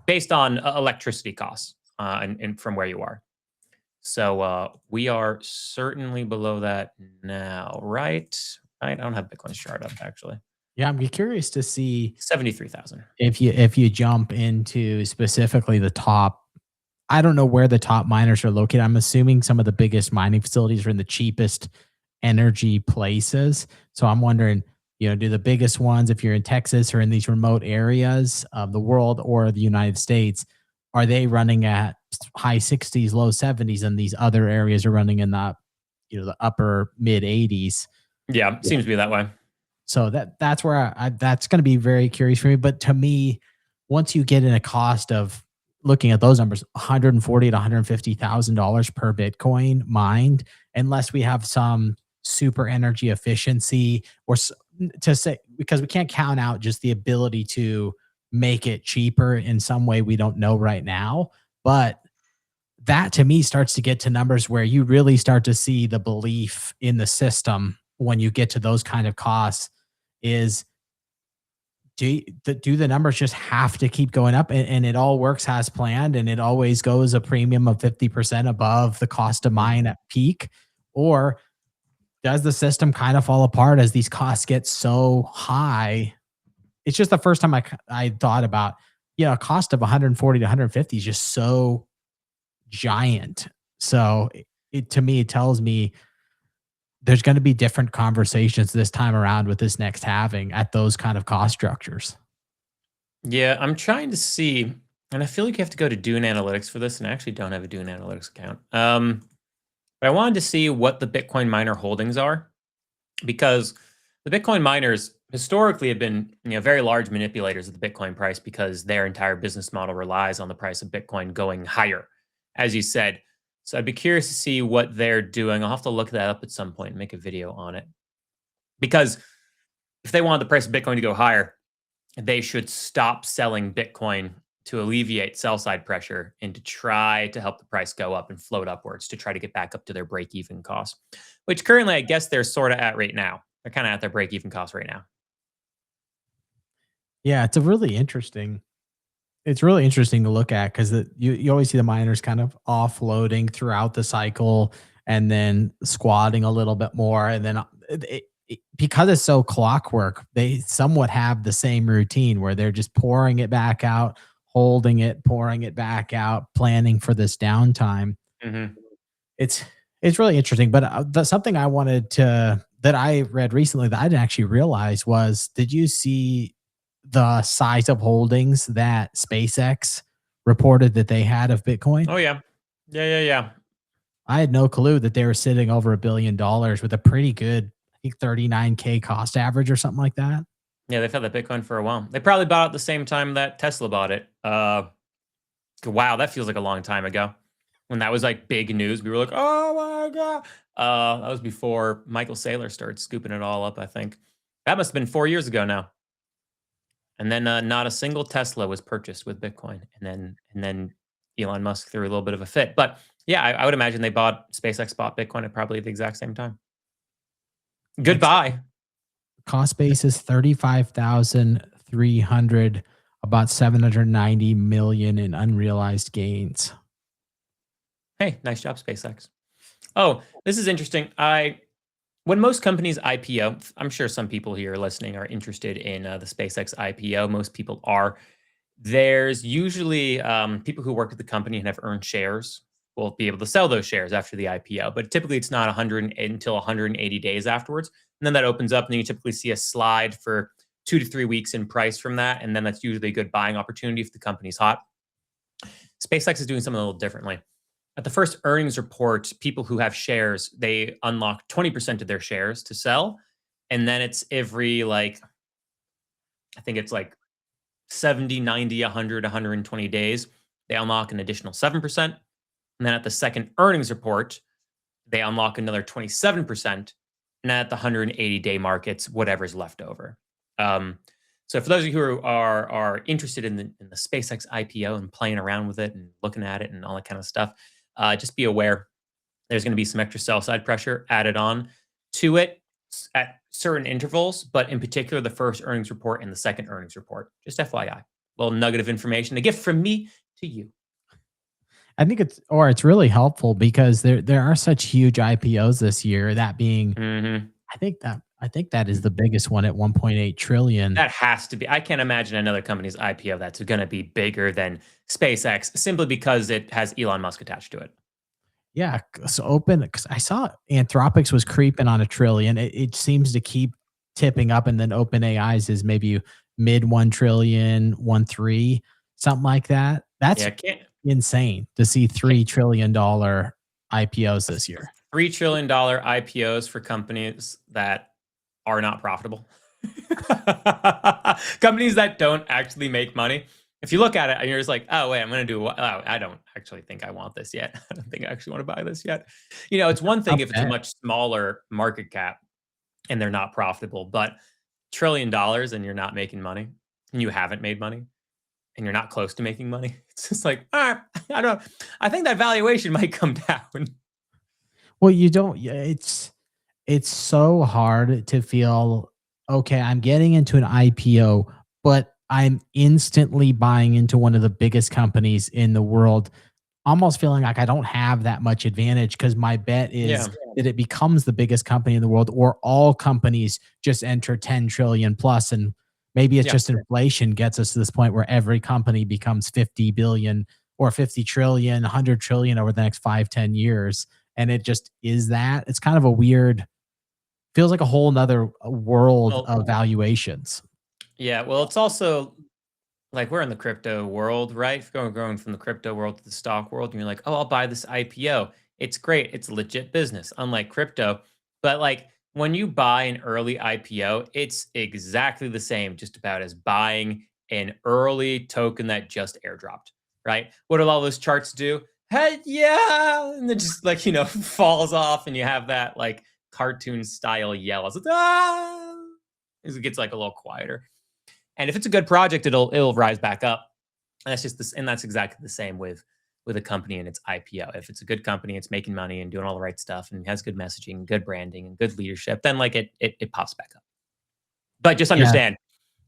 based on electricity costs and from where you are. So we are certainly below that now, right? Right? I don't have Bitcoin's chart up actually. Yeah, I'm curious to see 73,000. if you jump into specifically the top. I don't know where the top miners are located. I'm assuming some of the biggest mining facilities are in the cheapest energy places. So I'm wondering, do the biggest ones, if you're in Texas or in these remote areas of the world or the United States, are they running at high 60s, low 70s, and these other areas are running in the upper mid 80s? Yeah, seems to be that way. So that's where that's going to be very curious for me. But to me, once you get in a cost of looking at those numbers, 140 to $150,000 per Bitcoin mined, unless we have some super energy efficiency to say, because we can't count out just the ability to make it cheaper in some way we don't know right now. But that to me starts to get to numbers where you really start to see the belief in the system when you get to those kind of costs is do the numbers just have to keep going up and it all works as planned and it always goes a premium of 50% above the cost of mine at peak? Or does the system kind of fall apart as these costs get so high? It's just the first time I thought about, a cost of 140 to 150 is just so giant. So to me, it tells me there's going to be different conversations this time around with this next halving at those kind of cost structures. Yeah, I'm trying to see, and I feel like you have to go to Dune Analytics for this, and I actually don't have a Dune Analytics account. But I wanted to see what the Bitcoin miner holdings are because the Bitcoin miners historically have been, very large manipulators of the Bitcoin price because their entire business model relies on the price of Bitcoin going higher, as you said. So I'd be curious to see what they're doing. I'll have to look that up at some point and make a video on it because if they want the price of Bitcoin to go higher, they should stop selling Bitcoin to alleviate sell side pressure and to try to help the price go up and float upwards to try to get back up to their break even cost, which currently I guess they're sort of at right now. They're kind of at their break even cost right now. Yeah, it's really interesting to look at because you always see the miners kind of offloading throughout the cycle and then squatting a little bit more. And then because it's so clockwork, they somewhat have the same routine where they're just pouring it back out, holding it, pouring it back out, planning for this downtime. Hmm. It's it's really interesting, but something I wanted to that I read recently that I didn't actually realize was, did you see the size of holdings that SpaceX reported that they had of Bitcoin? Oh yeah, yeah. I had no clue that they were sitting over $1 billion with a pretty good, I think 39K cost average or something like that. Yeah, they've had that Bitcoin for a while. They probably bought it at the same time that Tesla bought it. Wow, that feels like a long time ago. When that was like big news, we were like, "Oh my god!" That was before Michael Saylor started scooping it all up. I think that must have been 4 years ago now. And then not a single Tesla was purchased with Bitcoin. And then Elon Musk threw a little bit of a fit. But yeah, I would imagine they bought SpaceX bought Bitcoin at probably the exact same time. It's Goodbye. cost base is 35,300, about 790 million in unrealized gains. Hey, nice job, SpaceX. Oh, this is interesting. I When most companies IPO, I'm sure some people here listening are interested in the SpaceX IPO. Most people are. There's usually people who work at the company and have earned shares will be able to sell those shares after the IPO, but typically it's not 100 until 180 days afterwards. And then that opens up, and then you typically see a slide for 2 to 3 weeks in price from that. And then that's usually a good buying opportunity if the company's hot. SpaceX is doing something a little differently. At the first earnings report, people who have shares, they unlock 20% of their shares to sell. And then it's every like, I think it's like 70, 90, 100, 120 days, they unlock an additional 7%. And then at the second earnings report, they unlock another 27%. And then at the 180-day mark, it's whatever's left over. Um, so for those of you who are interested in the SpaceX IPO and playing around with it and looking at it and all that kind of stuff, just be aware there's going to be some extra sell side pressure added on to it at certain intervals, but in particular, the first earnings report and the second earnings report. Just FYI, little nugget of information, a gift from me to you. I think it's really helpful because there are such huge IPOs this year. That being, Hmm. I think that is the biggest one at 1.8 trillion. That has to be. I can't imagine another company's IPO that's going to be bigger than SpaceX simply because it has Elon Musk attached to it. Yeah, so open because I saw Anthropics was creeping on a trillion. It seems to keep tipping up, and then OpenAI's is maybe mid 1 trillion, 1.3, something like that. That's Yeah, insane to see can't $3 trillion IPOs this year. $3 trillion IPOs for companies that are not profitable. Companies that don't actually make money. If you look at it and you're just like, oh, wait, I'm going to do what? Oh, I don't actually think I want this yet. I don't think I actually want to buy this yet. It's one thing Tough if it's a bet. much smaller market cap and they're not profitable, but $1 trillion and you're not making money and you haven't made money and you're not close to making money. It's just like, I don't, I think that valuation might come down. Well, you don't. Yeah, it's so hard to feel okay. I'm getting into an IPO, but I'm instantly buying into one of the biggest companies in the world, almost feeling like I don't have that much advantage because my bet is Yeah. that it becomes the biggest company in the world, or all companies just enter 10 trillion plus. And maybe it's Yeah. just inflation gets us to this point where every company becomes 50 billion or 50 trillion, 100 trillion over the next 5, 10 years. And it just is that. It's kind of a weird, feels like a whole nother world Well, of valuations. yeah. Well, it's also like we're in the crypto world, right? If you're going from the crypto world to the stock world, and you're like, oh, I'll buy this IPO. It's great. It's a legit business, unlike crypto. But like when you buy an early IPO, it's exactly the same, just about as buying an early token that just airdropped, right? What do all those charts do? Hey, yeah, and then just like falls off, and you have that like cartoon style yell. It's like, as it gets like a little quieter. And if it's a good project, it'll rise back up. And that's just this, and that's exactly the same with a company and its IPO. If it's a good company, it's making money and doing all the right stuff and has good messaging, good branding, and good leadership, then like it pops back up. But just Yeah. understand,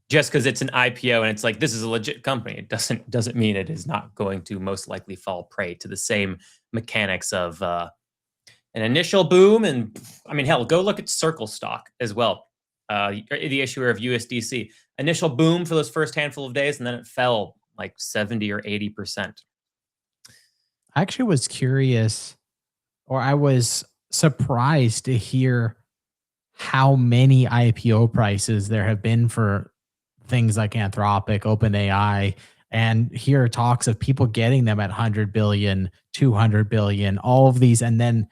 just because it's an IPO and it's like this is a legit company, it doesn't mean it is not going to most likely fall prey to the same mechanics of an initial boom. And I mean, hell, go look at Circle stock as well. The issuer of USDC, initial boom for those first handful of days, and then it fell like 70 or 80%. I actually was curious, or I was surprised to hear how many IPO prices there have been for things like Anthropic, OpenAI, and hear talks of people getting them at 100 billion, 200 billion, all of these, and then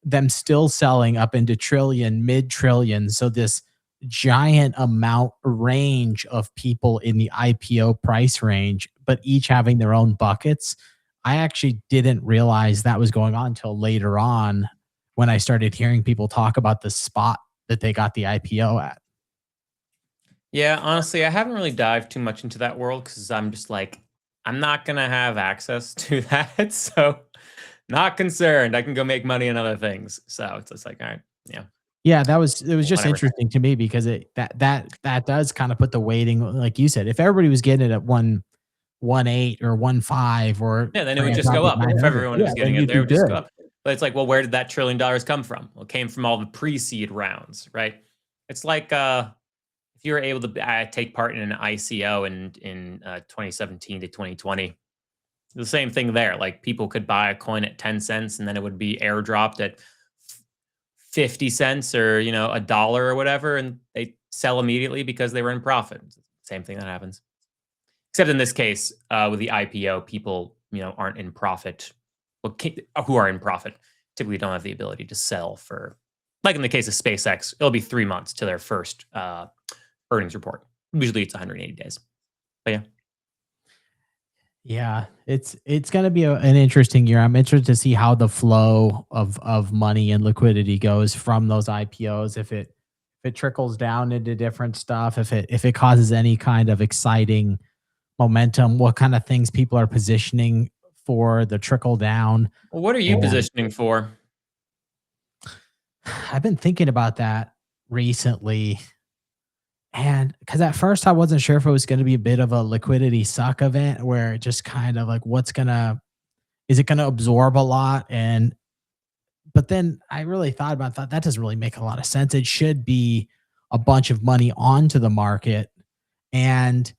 them still selling up into trillion, mid trillion. So this giant amount range of people in the IPO price range, but each having their own buckets. I actually didn't realize that was going on until later on when I started hearing people talk about the spot that they got the IPO at. Yeah, honestly, I haven't really dived too much into that world because I'm just like, I'm not gonna have access to that. So not concerned. I can go make money on other things. So it's just like, all right, yeah, Yeah, that was it was just whatever. interesting to me because that does kind of put the weighting, like you said, if everybody was getting it at 1.18 or 1.5 or Yeah, then it for would just go Anthropic up. If 900, everyone yeah, was then getting it, you'd they be would just go good. up. But it's like, well, where did that $1 trillion come from? Well, it came from all the pre-seed rounds, right? It's like if you were able to take part in an ICO in 2017 to 2020, the same thing there. Like people could buy a coin at 10 cents and then it would be airdropped at 50 cents or, a dollar or whatever, and they sell immediately because they were in profit. Same thing that happens. Except in this case, with the IPO, people, aren't in profit. Well, who are in profit typically don't have the ability to sell for, like in the case of SpaceX, it'll be 3 months to their first earnings report. Usually it's 180 days. But yeah. Yeah, it's gonna be an interesting year. I'm interested to see how the flow of money and liquidity goes from those IPOs. If it trickles down into different stuff, if it causes any kind of exciting momentum, what kind of things people are positioning for the trickle down. Well, what are you And positioning for? I've been thinking about that recently. And because at first I wasn't sure if it was going to be a bit of a liquidity suck event where it just kind of like, is it going to absorb a lot? But then I really thought that doesn't really make a lot of sense. It should be a bunch of money onto the market. And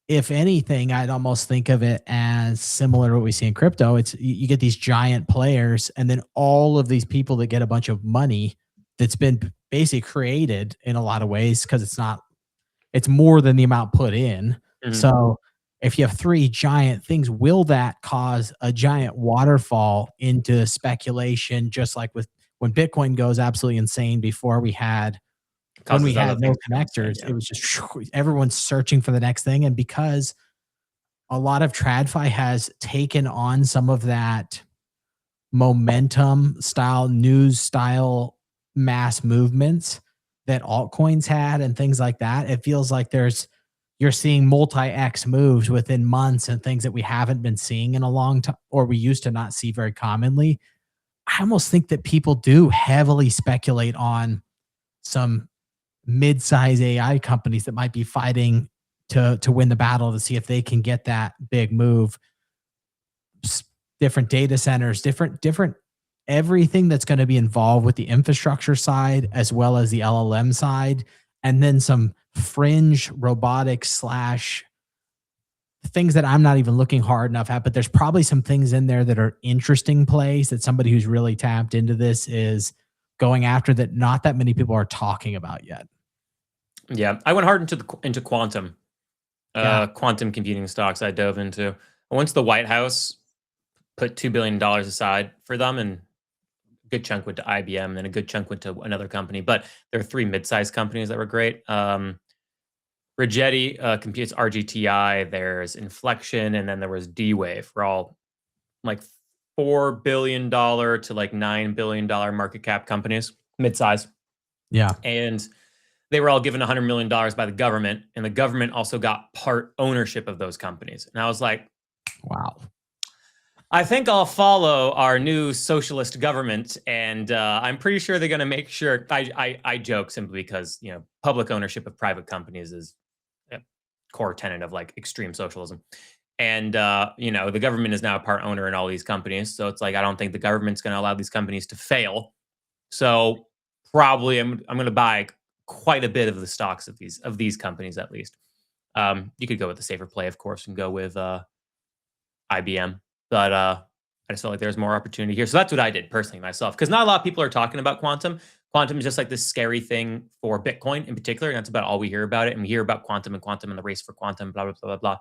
if anything, I'd almost think of it as similar to what we see in crypto. It's you get these giant players, and then all of these people that get a bunch of money that's been basically created in a lot of ways because it's more than the amount put in. Mhm. So if you have three giant things, will that cause a giant waterfall into speculation, just like with when Bitcoin goes absolutely insane before when we Causes other had no things to go insane. connectors, Yeah. it was just everyone's searching for the next thing. And because a lot of TradFi has taken on some of that momentum style, news style mass movements that altcoins had and things like that, it feels like you're seeing multi-X moves within months and things that we haven't been seeing in a long time or we used to not see very commonly. I almost think that people do heavily speculate on some mid-size AI companies that might be fighting to win the battle to see if they can get that big move. Different data centers, different everything that's going to be involved with the infrastructure side as well as the LLM side, and then some fringe robotics slash things that I'm not even looking hard enough at, but there's probably some things in there that are interesting plays that somebody who's really tapped into this is going after that not that many people are talking about yet. Yeah. I went hard into quantum. Yeah. Quantum computing stocks I dove into. Once the White House put $2 billion aside for them, and a good chunk went to IBM, and then a good chunk went to another company. But there are three mid-sized companies that were great. Rigetti computes RGTI. There's Inflection, and then there was D-Wave. For all like $4 billion to like $9 billion market cap companies, mid-size, Yeah. and they were all given $100 million by the government, and the government also got part ownership of those companies. And I was like, Wow. I think I'll follow our new socialist government, and I'm pretty sure they're going to make sure. I joke simply because public ownership of private companies is a core tenet of like extreme socialism, and the government is now a part owner in all these companies, so it's like I don't think the government's going to allow these companies to fail. So probably I'm going to buy quite a bit of the stocks of these companies at least. You could go with the safer play, of course, and go with IBM. But I just felt like there's more opportunity here. So that's what I did personally myself. Because not a lot of people are talking about quantum. Quantum is just like this scary thing for Bitcoin in particular. And that's about all we hear about it. And we hear about quantum and the race for quantum, blah, blah, blah, blah, blah.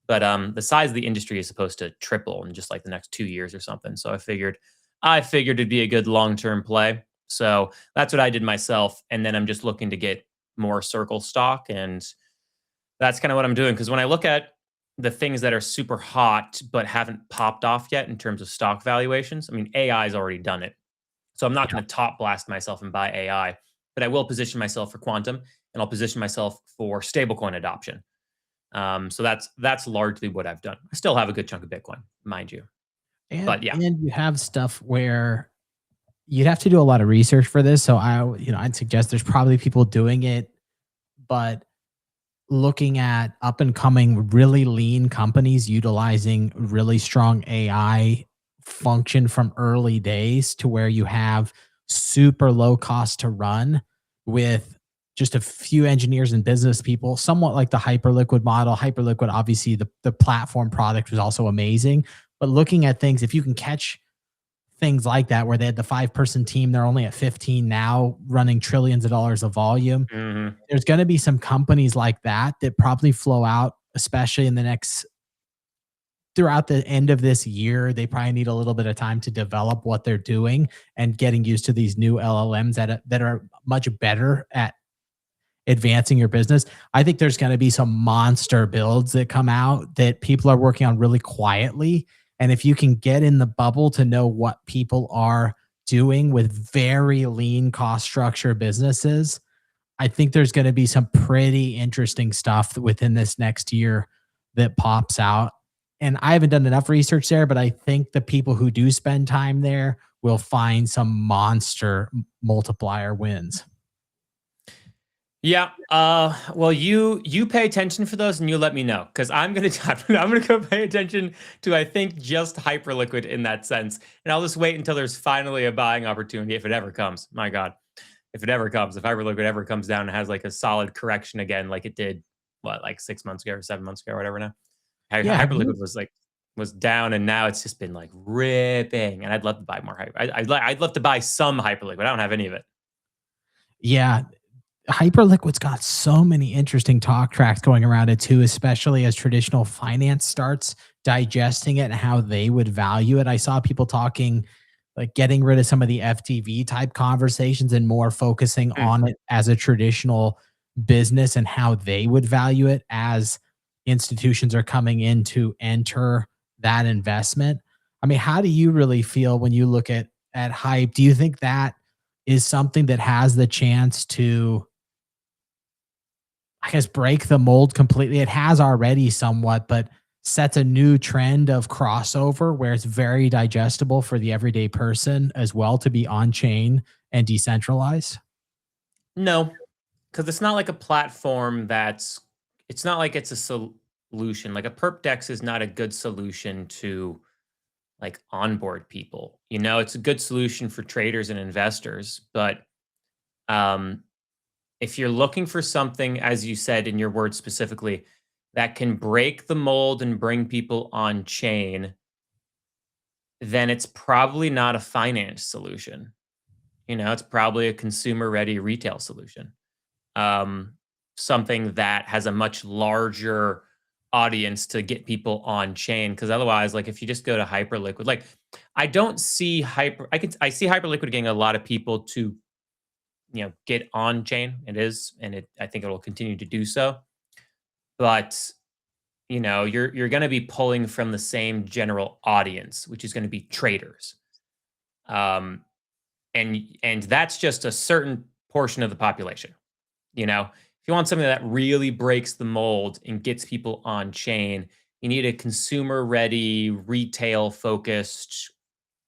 But the size of the industry is supposed to triple in just like the next 2 years or something. So I figured it'd be a good long-term play. So that's what I did myself. And then I'm just looking to get more Circle stock. And that's kind of what I'm doing. Because when I look at the things that are super hot but haven't popped off yet in terms of stock valuations, I mean, AI has already done it. So I'm not Yeah. going to top blast myself and buy AI, but I will position myself for quantum and I'll position myself for stablecoin adoption. So that's largely what I've done. I still have a good chunk of Bitcoin, mind you. And But yeah. and you have stuff where you'd have to do a lot of research for this. So I'd suggest there's probably people doing it, but looking at up and coming really lean companies utilizing really strong AI function from early days to where you have super low cost to run with just a few engineers and business people, somewhat like the Hyperliquid model. Hyperliquid, obviously, the platform product was also amazing. But looking at things, if you can catch things like that, where they had the 5-person team, they're only at 15 now, running trillions of dollars of volume, Hmm. there's going to be some companies like that that probably flow out, especially in the next throughout the end of this year. They probably need a little bit of time to develop what they're doing and getting used to these new LLMs that are much better at advancing your business. I think there's going to be some monster builds that come out that people are working on really quietly. And if you can get in the bubble to know what people are doing with very lean cost structure businesses, I think there's going to be some pretty interesting stuff within this next year that pops out. And I haven't done enough research there, but I think the people who do spend time there will find some monster multiplier wins. Yeah. Well, you pay attention for those, and you let me know because I'm gonna I'm gonna go pay attention to I think just Hyperliquid in that sense, and I'll just wait until there's finally a buying opportunity if it ever comes. My God, if it ever comes, if Hyperliquid ever comes down and has like a solid correction again, like it did, what, like 6 months ago or 7 months ago or whatever. Now, Yeah, have you? Hyperliquid was down, and now it's just been like ripping. And I'd love to buy more hyper. I'd love to buy some Hyperliquid. I don't have any of it. Yeah, Hyperliquid's got so many interesting talk tracks going around it too, especially as traditional finance starts digesting it and how they would value it. I saw people talking like getting rid of some of the FTV type conversations and more focusing Hmm. on it as a traditional business and how they would value it as institutions are coming in to enter that investment. I mean, how do you really feel when you look at hype? Do you think that is something that has the chance to, I guess, break the mold completely? It has already somewhat, but sets a new trend of crossover where it's very digestible for the everyday person as well to be on chain and decentralized. No, because it's not like a platform that's. It's not like it's a solution. Like a perp dex is not a good solution to like onboard people. It's a good solution for traders and investors, but um, if you're looking for something, as you said in your words specifically, that can break the mold and bring people on chain, then it's probably not a finance solution. It's probably a consumer ready retail solution. Um, Something that has a much larger audience to get people on chain. Because otherwise, like if you just go to Hyperliquid, like I don't see I see Hyperliquid getting a lot of people to get on chain. It is, and I think it will continue to do so. But you're going to be pulling from the same general audience, which is going to be traders. Um, and that's just a certain portion of the population. If you want something that really breaks the mold and gets people on chain, You need a consumer ready, retail focused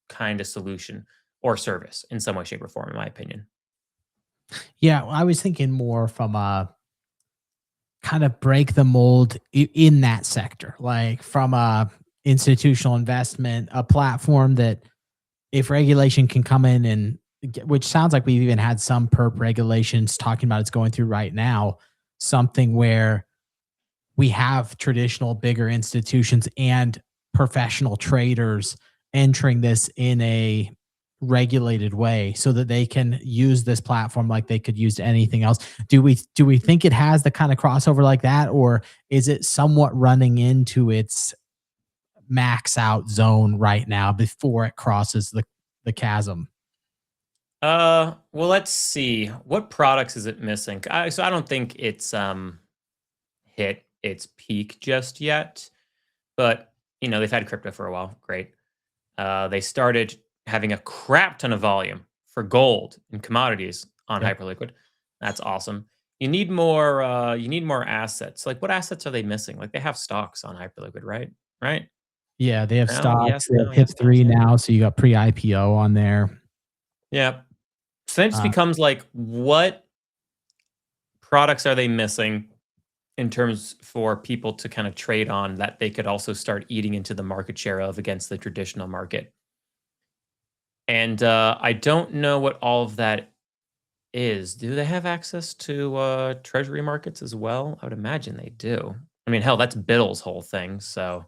kind of solution or service in some way, shape, or form, in my opinion. Yeah, I was thinking more from a kind of break the mold in that sector, like from a institutional investment, a platform that if regulation can come in and which sounds like we've even had some perp regulations talking about it's going through right now, something where we have traditional bigger institutions and professional traders entering this in a regulated way so that they can use this platform like they could use anything else. Do we think it has the kind of crossover like that, or is it somewhat running into its max out zone right now before it crosses the chasm? Well, let's see. What products is it missing? So I don't think it's hit its peak just yet, but they've had crypto for a while. Great. They started having a crap ton of volume for gold and commodities on Yep. Hyperliquid. That's awesome. You need more. You need more assets. Like, what assets are they missing? Like, they have stocks on Hyperliquid, right? Right? Yeah, they have No. Yes. stocks, they have No. Yes. No. HIP-3 Yeah. now, so you got pre-IPO on there. Yeah. So then it just Uh, becomes like, what products are they missing in terms for people to kind of trade on that they could also start eating into the market share of against the traditional market? And I don't know what all of that is. Do they have access to treasury markets as well? I would imagine they do. I mean, hell, that's Biddle's whole thing. So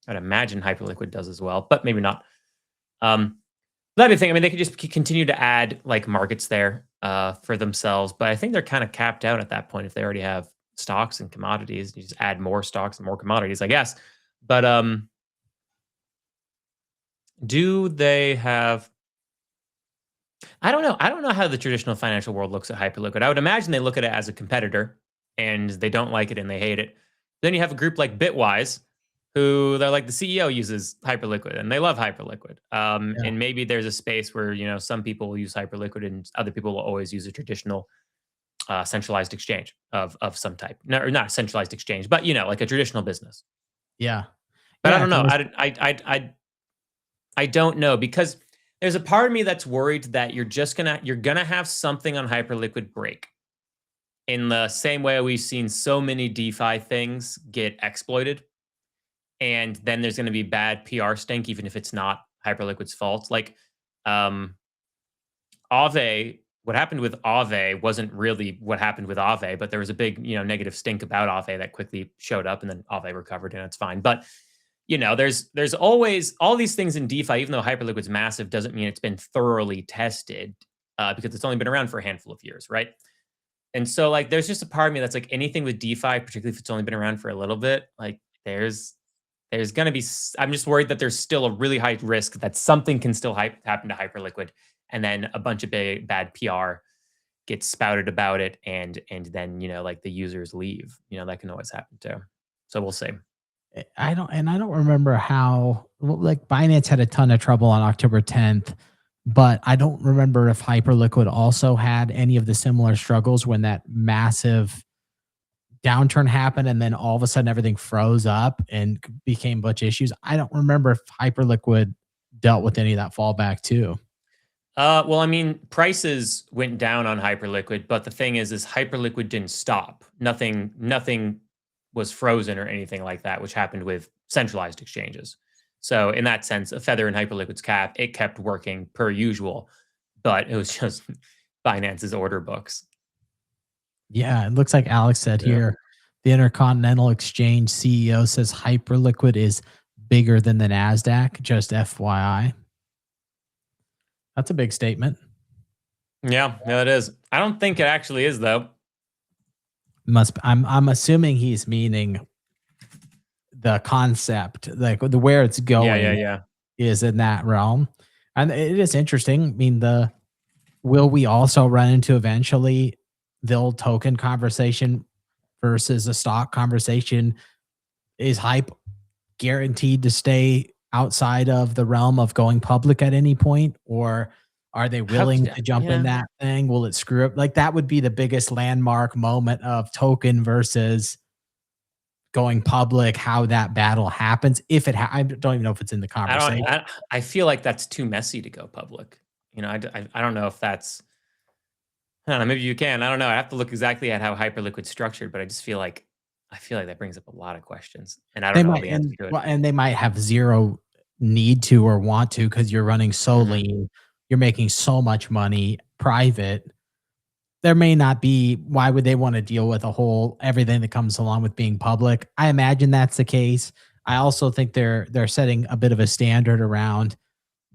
I'd imagine Hyperliquid does as well, but maybe not. Um, that'd be the thing. I mean, they could just continue to add like markets there for themselves, but I think they're kind of capped out at that point if they already have stocks and commodities. You just add more stocks and more commodities, I guess. But do they have I don't know. I don't know how the traditional financial world looks at Hyperliquid. I would imagine they look at it as a competitor and they don't like it and they hate it. Then you have a group like Bitwise, who they're like the CEO uses Hyperliquid and they love Hyperliquid. yeah. And maybe there's a space where some people will use Hyperliquid and other people will always use a traditional centralized exchange of some type. No, or not a centralized exchange, but like a traditional business. Yeah. But I Yeah, don't know. 'cause I don't know because there's a part of me that's worried that you're gonna have something on Hyperliquid break in the same way we've seen so many DeFi things get exploited, and then there's gonna be bad PR stink, even if it's not Hyperliquid's fault. Like um, Aave, what happened with Aave wasn't really what happened with Aave, but there was a big negative stink about Aave that quickly showed up, and then Aave recovered, and it's fine. But there's always all these things in DeFi, even though Hyperliquid's massive, doesn't mean it's been thoroughly tested because it's only been around for a handful of years, right? And so, like, there's just a part of me that's like anything with DeFi, particularly if it's only been around for a little bit, like, there's gonna be. I'm just worried that there's still a really high risk that something can still happen to Hyperliquid, and then a bunch of bad PR gets spouted about it, and then like the users leave. That can always happen too. So we'll see. I don't remember how well, like Binance had a ton of trouble on October 10th, but I don't remember if Hyperliquid also had any of the similar struggles when that massive downturn happened and then all of a sudden everything froze up and became a bunch of issues. I don't remember if Hyperliquid dealt with any of that fallback too. Well, I mean, prices went down on Hyperliquid, but the thing is Hyperliquid didn't stop. Nothing was frozen or anything like that, which happened with centralized exchanges. So in that sense, a feather in Hyperliquid's cap, it kept working per usual, but it was just Binance's order books. Yeah, it looks like Alex said Yeah. here, the Intercontinental Exchange CEO says Hyperliquid is bigger than the Nasdaq. Just FYI, that's a big statement. Yeah, it is. I don't think it actually is though. I'm assuming he's meaning the concept, like the where it's Yeah, yeah, going yeah. is in that realm. And it is interesting. I mean, the will we also run into eventually the old token conversation versus a stock conversation? Is hype guaranteed to stay outside of the realm of going public at any point, or are they willing to jump in Yeah. that thing? Will it screw up? Like that would be the biggest landmark moment of token versus going public, how that battle happens. If it, I don't even know if it's in the I don't. conversation. I feel like that's too messy to go public. I don't know if that's. I don't know. Maybe you can. I don't know. I have to look exactly at how Hyperliquid's structured, but I feel like that brings up a lot of questions, and I don't They know all might, the answer and to it. well, and they might have zero need to or want to because you're running so Mhm. lean. You're making so much money private. There may not be, why would they wanna deal with a whole everything that comes along with being public? I imagine that's the case. I also think they're setting a bit of a standard around,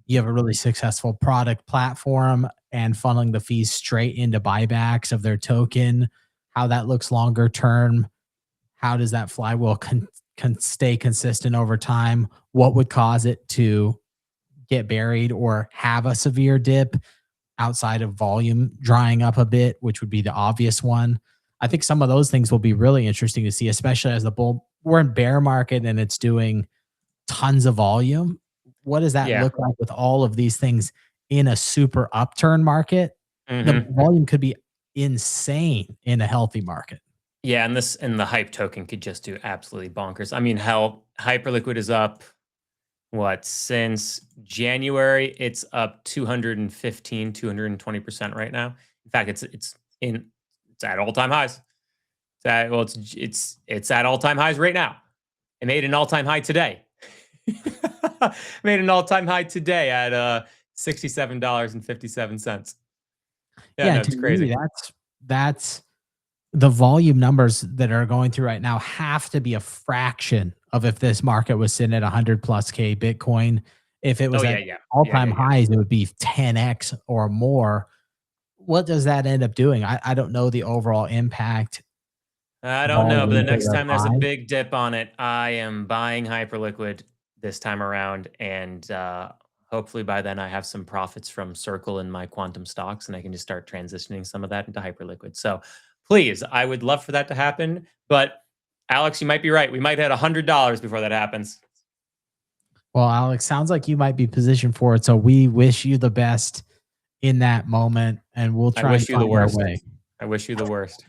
you have a really successful product platform and funneling the fees straight into buybacks of their token, how that looks longer term. How does that flywheel can stay consistent over time? What would cause it to get buried or have a severe dip outside of volume drying up a bit, which would be the obvious one? I think some of those things will be really interesting to see, especially as the bull, we're in bear market and it's doing tons of volume. What does that Yeah. look like with all of these things in a super upturn market? The Hmm. volume could be insane in a healthy market. Yeah, and the hype token could just do absolutely bonkers. I mean, hell, Hyperliquid is up what since January? It's up 215, 220% right now. In fact, it's at all-time highs. It's at well, it's at all-time highs right now. It made an all-time high today. Made an all-time high today at $67.57. Yeah, Yeah, no, and to it's me, crazy. that's the volume numbers that are going through right now have to be a fraction of if this market was sitting at 100 plus K Bitcoin. If it Oh was yeah, at yeah. all Yeah, yeah, time yeah. highs, it would be 10x or more. What does that end up doing? I don't know the overall impact I don't know, but the volume next or time there's a high. big dip on it, I am buying Hyperliquid this time around, and hopefully by then I have some profits from Circle and my quantum stocks, and I can just start transitioning some of that into Hyperliquid. So please, I would love for that to happen. But Alex, you might be right. We might hit $100 before that happens. Well, Alex, sounds like you might be positioned for it. So we wish you the best in that moment, and we'll I try and wish you the find our worst. way. I wish you the worst.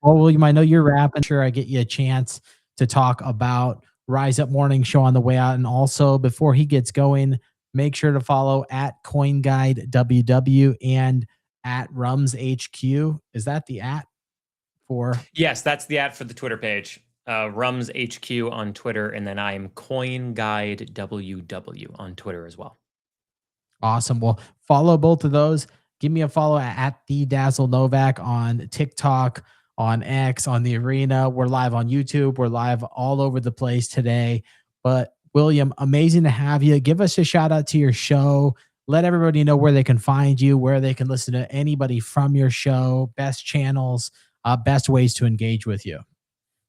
Well, William, I know you're rapping. Sure, I get you a chance to talk about Rise Up Morning Show on the way out. And also, before he gets going, make sure to follow at CoinGuideWW and at Rums HQ. Is that the at for? Yes, that's the ad for the Twitter page. Rums HQ on Twitter, and then I am Coin Guide WW on Twitter as well. Awesome. Well, follow both of those. Give me a follow at the Dazzle Novak on TikTok, on X, on the Arena. We're live on YouTube. We're live all over the place today. But William, amazing to have you. Give us a shout out to your show. Let everybody know where they can find you, where they can listen to anybody from your show, best channels, best ways to engage with you.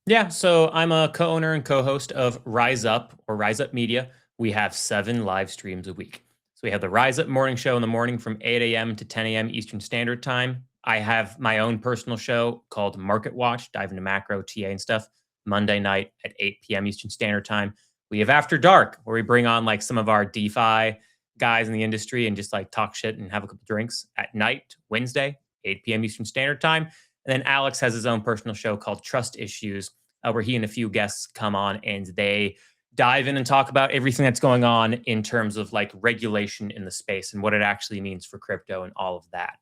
Yeah, so I'm a co-owner and co-host of Rise Up or Rise Up Media. We have 7 live streams a week. So we have the Rise Up morning show in the morning from 8 a.m. to 10 a.m. Eastern Standard Time. I have my own personal show called Market Watch, dive into macro, TA, and stuff, Monday night at 8 p.m. Eastern Standard Time. We have After Dark, where we bring on like some of our DeFi guys in the industry and just like talk shit and have a couple drinks at night, Wednesday, 8 p.m. Eastern Standard Time. And then Alex has his own personal show called Trust Issues, where he and a few guests come on and they dive in and talk about everything that's going on in terms of like regulation in the space and what it actually means for crypto and all of that.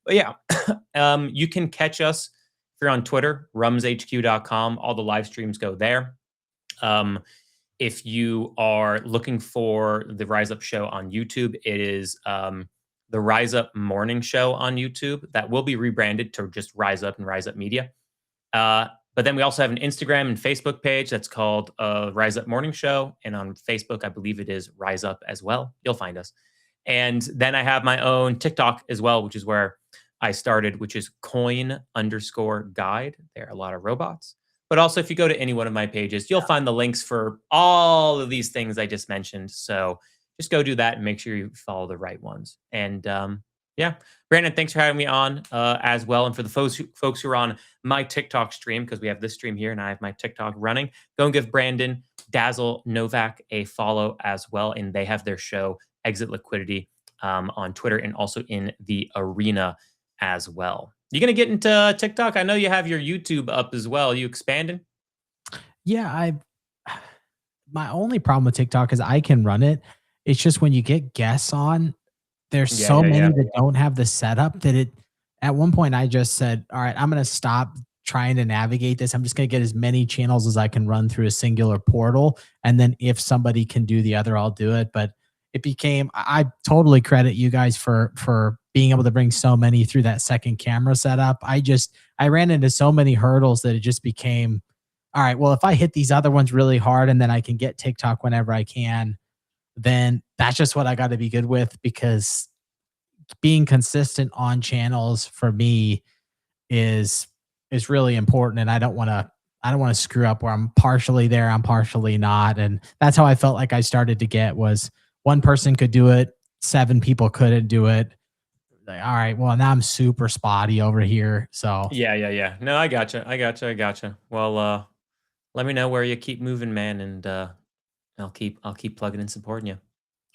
But yeah, you can catch us if you're on Twitter, rumshq.com. All the live streams go there. Um, if you are looking for the Rise Up show on YouTube, it is the Rise Up Morning Show on YouTube. That will be rebranded to just Rise Up and Rise Up Media. But then we also have an Instagram and Facebook page that's called Rise Up Morning Show. And on Facebook, I believe it is Rise Up as well. You'll find us. And then I have my own TikTok as well, which is where I started, which is coin_guide. There are a lot of robots. But also, if you go to any one of my pages, you'll find the links for all of these things I just mentioned. So just go do that and make sure you follow the right ones. And yeah, Brandon, thanks for having me on as well. And for the folks who are on my TikTok stream, because we have this stream here and I have my TikTok running, go and give Brandon Dazzle Novak a follow as well. And they have their show, Exit Liquidity, on Twitter and also in the Arena as well. You gonna get into TikTok? I know you have your YouTube up as well. You expanding? Yeah, I my only problem with TikTok is I can run it. It's just when you get guests on, there's Yeah, so yeah, many yeah. that don't have the setup that it at one point I just said, "All right, I'm gonna stop trying to navigate this. I'm just gonna get as many channels as I can run through a singular portal, and then if somebody can do the other, I'll do it." But it became I totally credit you guys for being able to bring so many through that second camera setup. I ran into so many hurdles that it just became, all right, well, if I hit these other ones really hard and then I can get TikTok whenever I can, then that's just what I got to be good with, because being consistent on channels for me is is really important, and I don't want to screw up where I'm partially there, I'm partially not. And that's how I felt like I started to get was one person could do it, seven people couldn't do it. Like, all right, well, now I'm super spotty over here. So, Yeah, yeah, yeah. No, I gotcha. I gotcha. I gotcha. Well, let me know where you keep moving, man, and I'll keep plugging and supporting you.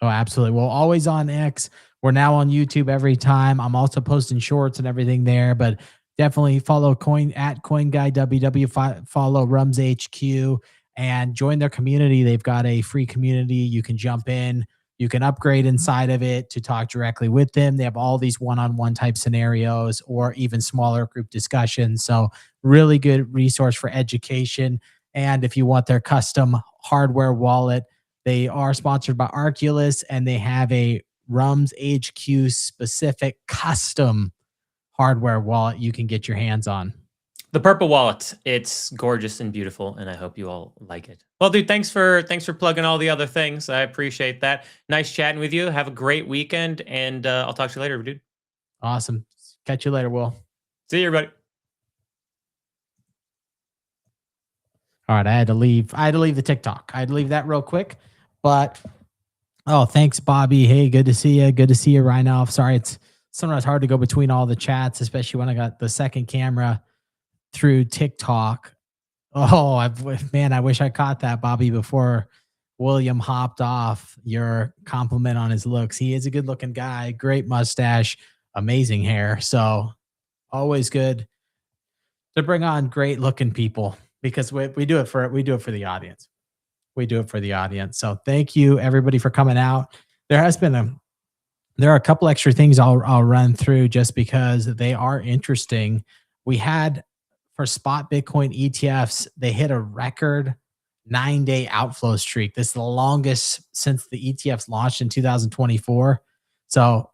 oh, absolutely. Well, always on X. We're now on YouTube every time. I'm also posting shorts and everything there, but definitely follow Coin at Coin Guy WW. Follow Rums HQ and join their community. They've got a free community. You can jump in. You can upgrade inside of it to talk directly with them. They have all these one-on-one type scenarios or even smaller group discussions. So really good resource for education. And if you want their custom hardware wallet, they are sponsored by Arculus, and they have a Rums HQ specific custom hardware wallet you can get your hands on. The purple wallet. It's gorgeous and beautiful, and I hope you all like it. Well, dude, thanks for plugging all the other things. I appreciate that. Nice chatting with you. Have a great weekend, and I'll talk to you later, dude. Awesome. Catch you later, Will. See you, everybody. All right, I had to leave. I had to leave the TikTok. I had to leave that real quick. But oh, thanks, Bobby. Hey, good to see you. Good to see you, Rhinoff. Sorry, it's sometimes hard to go between all the chats, especially when I got the second camera through TikTok. Oh, man, I wish I caught that, Bobby, before William hopped off. Your compliment on his looks. He is a good looking guy, great mustache, amazing hair. So always good to bring on great looking people, because we do it for the audience. We do it for the audience. So thank you everybody for coming out. There has been a there are a couple extra things I'll run through just because they are interesting. We had for spot Bitcoin ETFs, they hit a record 9-day outflow streak. This is the longest since the ETFs launched in 2024. So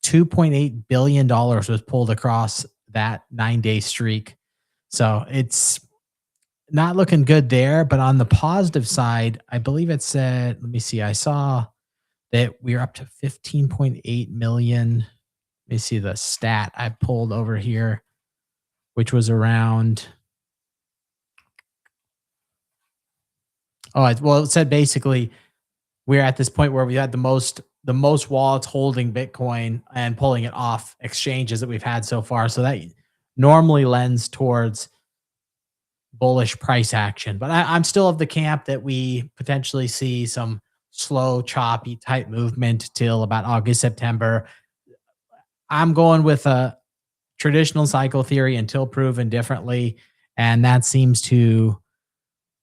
$2.8 billion was pulled across that 9-day streak. So it's not looking good there. But on the positive side, I believe it said, let me see, I saw that we're up to 15.8 million. Let me see the stat I pulled over here, which was around, well, it said basically we're at this point where we had the most wallets holding Bitcoin and pulling it off exchanges that we've had so far. So that normally lends towards bullish price action. But I'm still of the camp that we potentially see some slow, choppy type movement till about August, September. I'm going with a traditional cycle theory until proven differently. And that seems to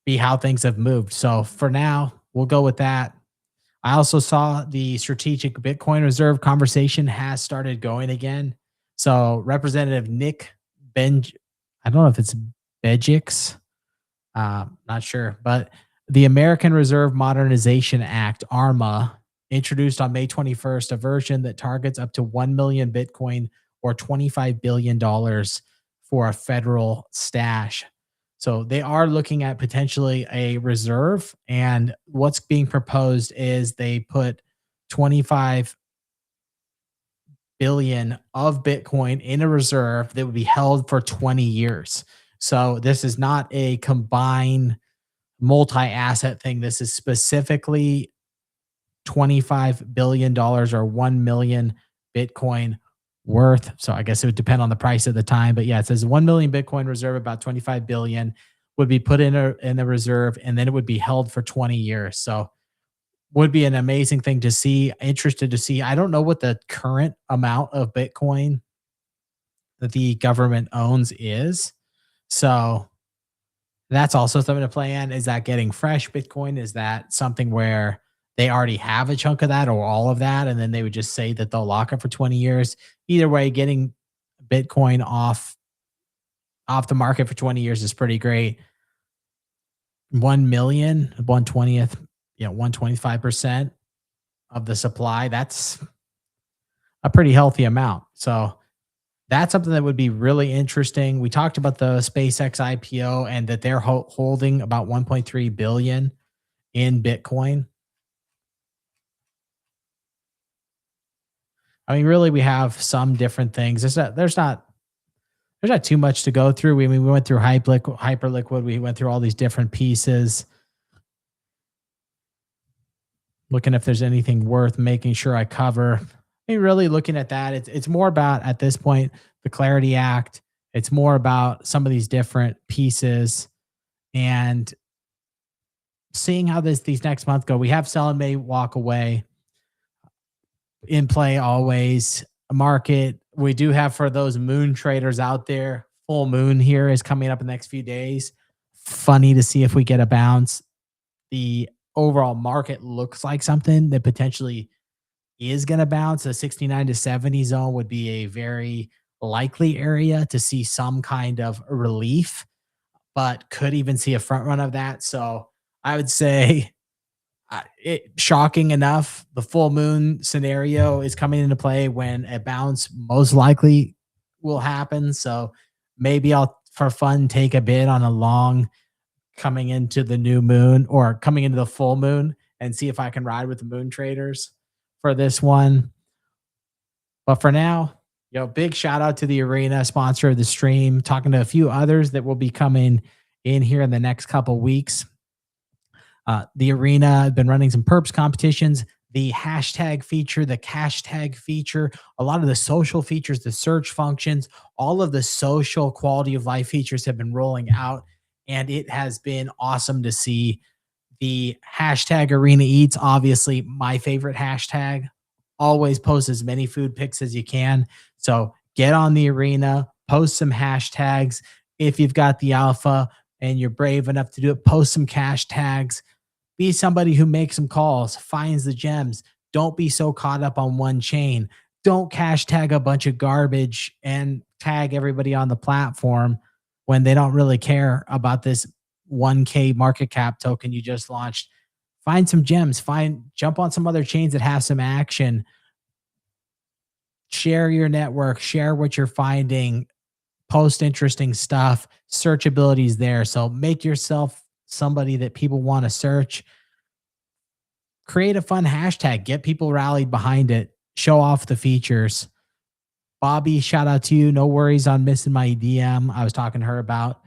be how things have moved. So for now, we'll go with that. I also saw the strategic Bitcoin reserve conversation has started going again. So Representative Nick Benj, I don't know if it's Bejix, not sure, but the American Reserve Modernization Act, ARMA, introduced on May 21st a version that targets up to 1 million Bitcoin or $25 billion dollars for a federal stash. So they are looking at potentially a reserve. And what's being proposed is they put 25 billion of Bitcoin in a reserve that would be held for 20 years. So this is not a combined multi-asset thing. This is specifically $25 billion dollars or 1 million Bitcoin worth. So I guess it would depend on the price at the time. But yeah, it says 1 million Bitcoin reserve, about 25 billion would be put in a reserve, and then it would be held for 20 years. So would be an amazing thing to see. Interested to see. I don't know what the current amount of Bitcoin the government owns is. So that's also something to play in. Is that getting fresh Bitcoin? Is that something where they already have a chunk of that or all of that, and then they would just say that they'll lock it for 20 years? Either way, getting Bitcoin off the market for 20 years is pretty great. 1 million, 1/20th, 125% of the supply. That's a pretty healthy amount. So that's something that would be really interesting. We talked about the SpaceX IPO and that they're holding about 1.3 billion in Bitcoin. I mean, really, we have some different things. There's not too much to go through. We went through Hyperliquid. We went through all these different pieces, looking if there's anything worth making sure I cover. I mean, really looking at that, it's more about at this point the Clarity Act. It's more about some of these different pieces and seeing how these next month go. We have sell and may walk away in play always. A market we do have for those moon traders out there. Full moon here is coming up in the next few days. Funny to see if we get a bounce. The overall market looks like something that potentially is going to bounce. A 69 to 70 zone would be a very likely area to see some kind of relief, but could even see a front run of that. So I would say shocking enough, the full moon scenario is coming into play when a bounce most likely will happen. So maybe I'll, for fun, take a bid on a long coming into the new moon or coming into the full moon and see if I can ride with the moon traders for this one. But for now, big shout out to the Arena, sponsor of the stream, talking to a few others that will be coming in here in the next couple weeks. The Arena has been running some perps competitions, the hashtag feature, the cash tag feature, a lot of the social features, the search functions, all of the social quality of life features have been rolling out. And it has been awesome to see. The hashtag Arena Eats, obviously my favorite hashtag. Always post as many food pics as you can. So get on the Arena, post some hashtags. If you've got the alpha and you're brave enough to do it, post some cash tags. Be somebody who makes some calls, finds the gems. Don't be so caught up on one chain. Don't cash tag a bunch of garbage and tag everybody on the platform when they don't really care about this 1K market cap token you just launched. Find some gems, jump on some other chains that have some action. Share your network, share what you're finding, post interesting stuff. Searchability is there. So make yourself somebody that people want to search. Create a fun hashtag, get people rallied behind it, show off the features. Bobby, shout out to you. No worries on missing my DM. I was talking to her about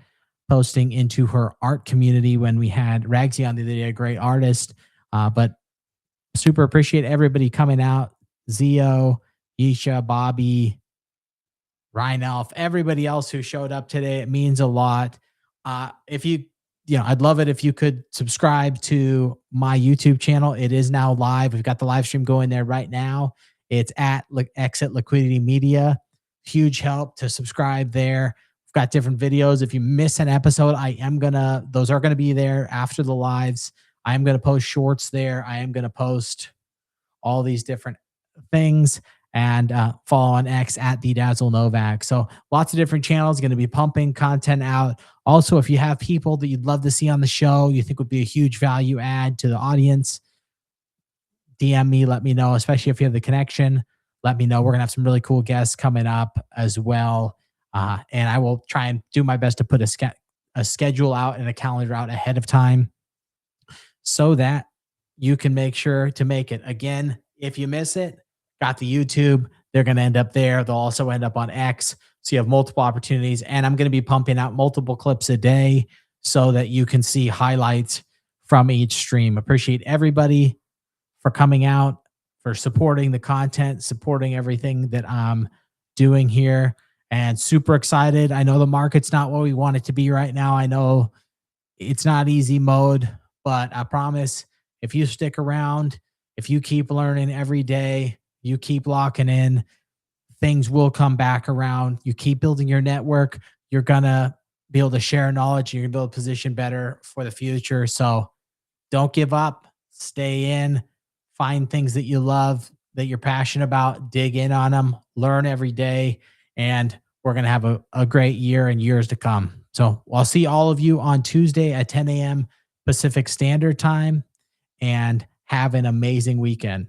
posting into her art community when we had Ragsy on the other day, a great artist. But super appreciate everybody coming out. Zio, Isha, Bobby, Ryan Elf, everybody else who showed up today. It means a lot. If you, I'd love it if you could subscribe to my YouTube channel. It is now live. We've got the live stream going there right now. It's at Exit Liquidity Media. Huge help to subscribe there. We've got different videos. If you miss an episode, those are gonna be there after the lives. I am gonna post shorts there. I am gonna post all these different things and follow on X at the Dazzle Novak. So lots of different channels going to be pumping content out. Also, if you have people that you'd love to see on the show, you think would be a huge value add to the audience, DM me, let me know, especially if you have the connection. Let me know. We're going to have some really cool guests coming up as well. And I will try and do my best to put a schedule out and a calendar out ahead of time so that you can make sure to make it. Again, if you miss it, got the YouTube, they're going to end up there. They'll also end up on X. So you have multiple opportunities. And I'm going to be pumping out multiple clips a day so that you can see highlights from each stream. Appreciate everybody for coming out, for supporting the content, supporting everything that I'm doing here. And super excited. I know the market's not what we want it to be right now. I know it's not easy mode, but I promise if you stick around, if you keep learning every day, you keep locking in, things will come back around. You keep building your network, you're gonna be able to share knowledge, you're gonna build a position better for the future. So don't give up, stay in, find things that you love, that you're passionate about, dig in on them, learn every day, and we're going to have a great year and years to come. So I'll see all of you on Tuesday at 10 a.m. Pacific Standard Time, and have an amazing weekend.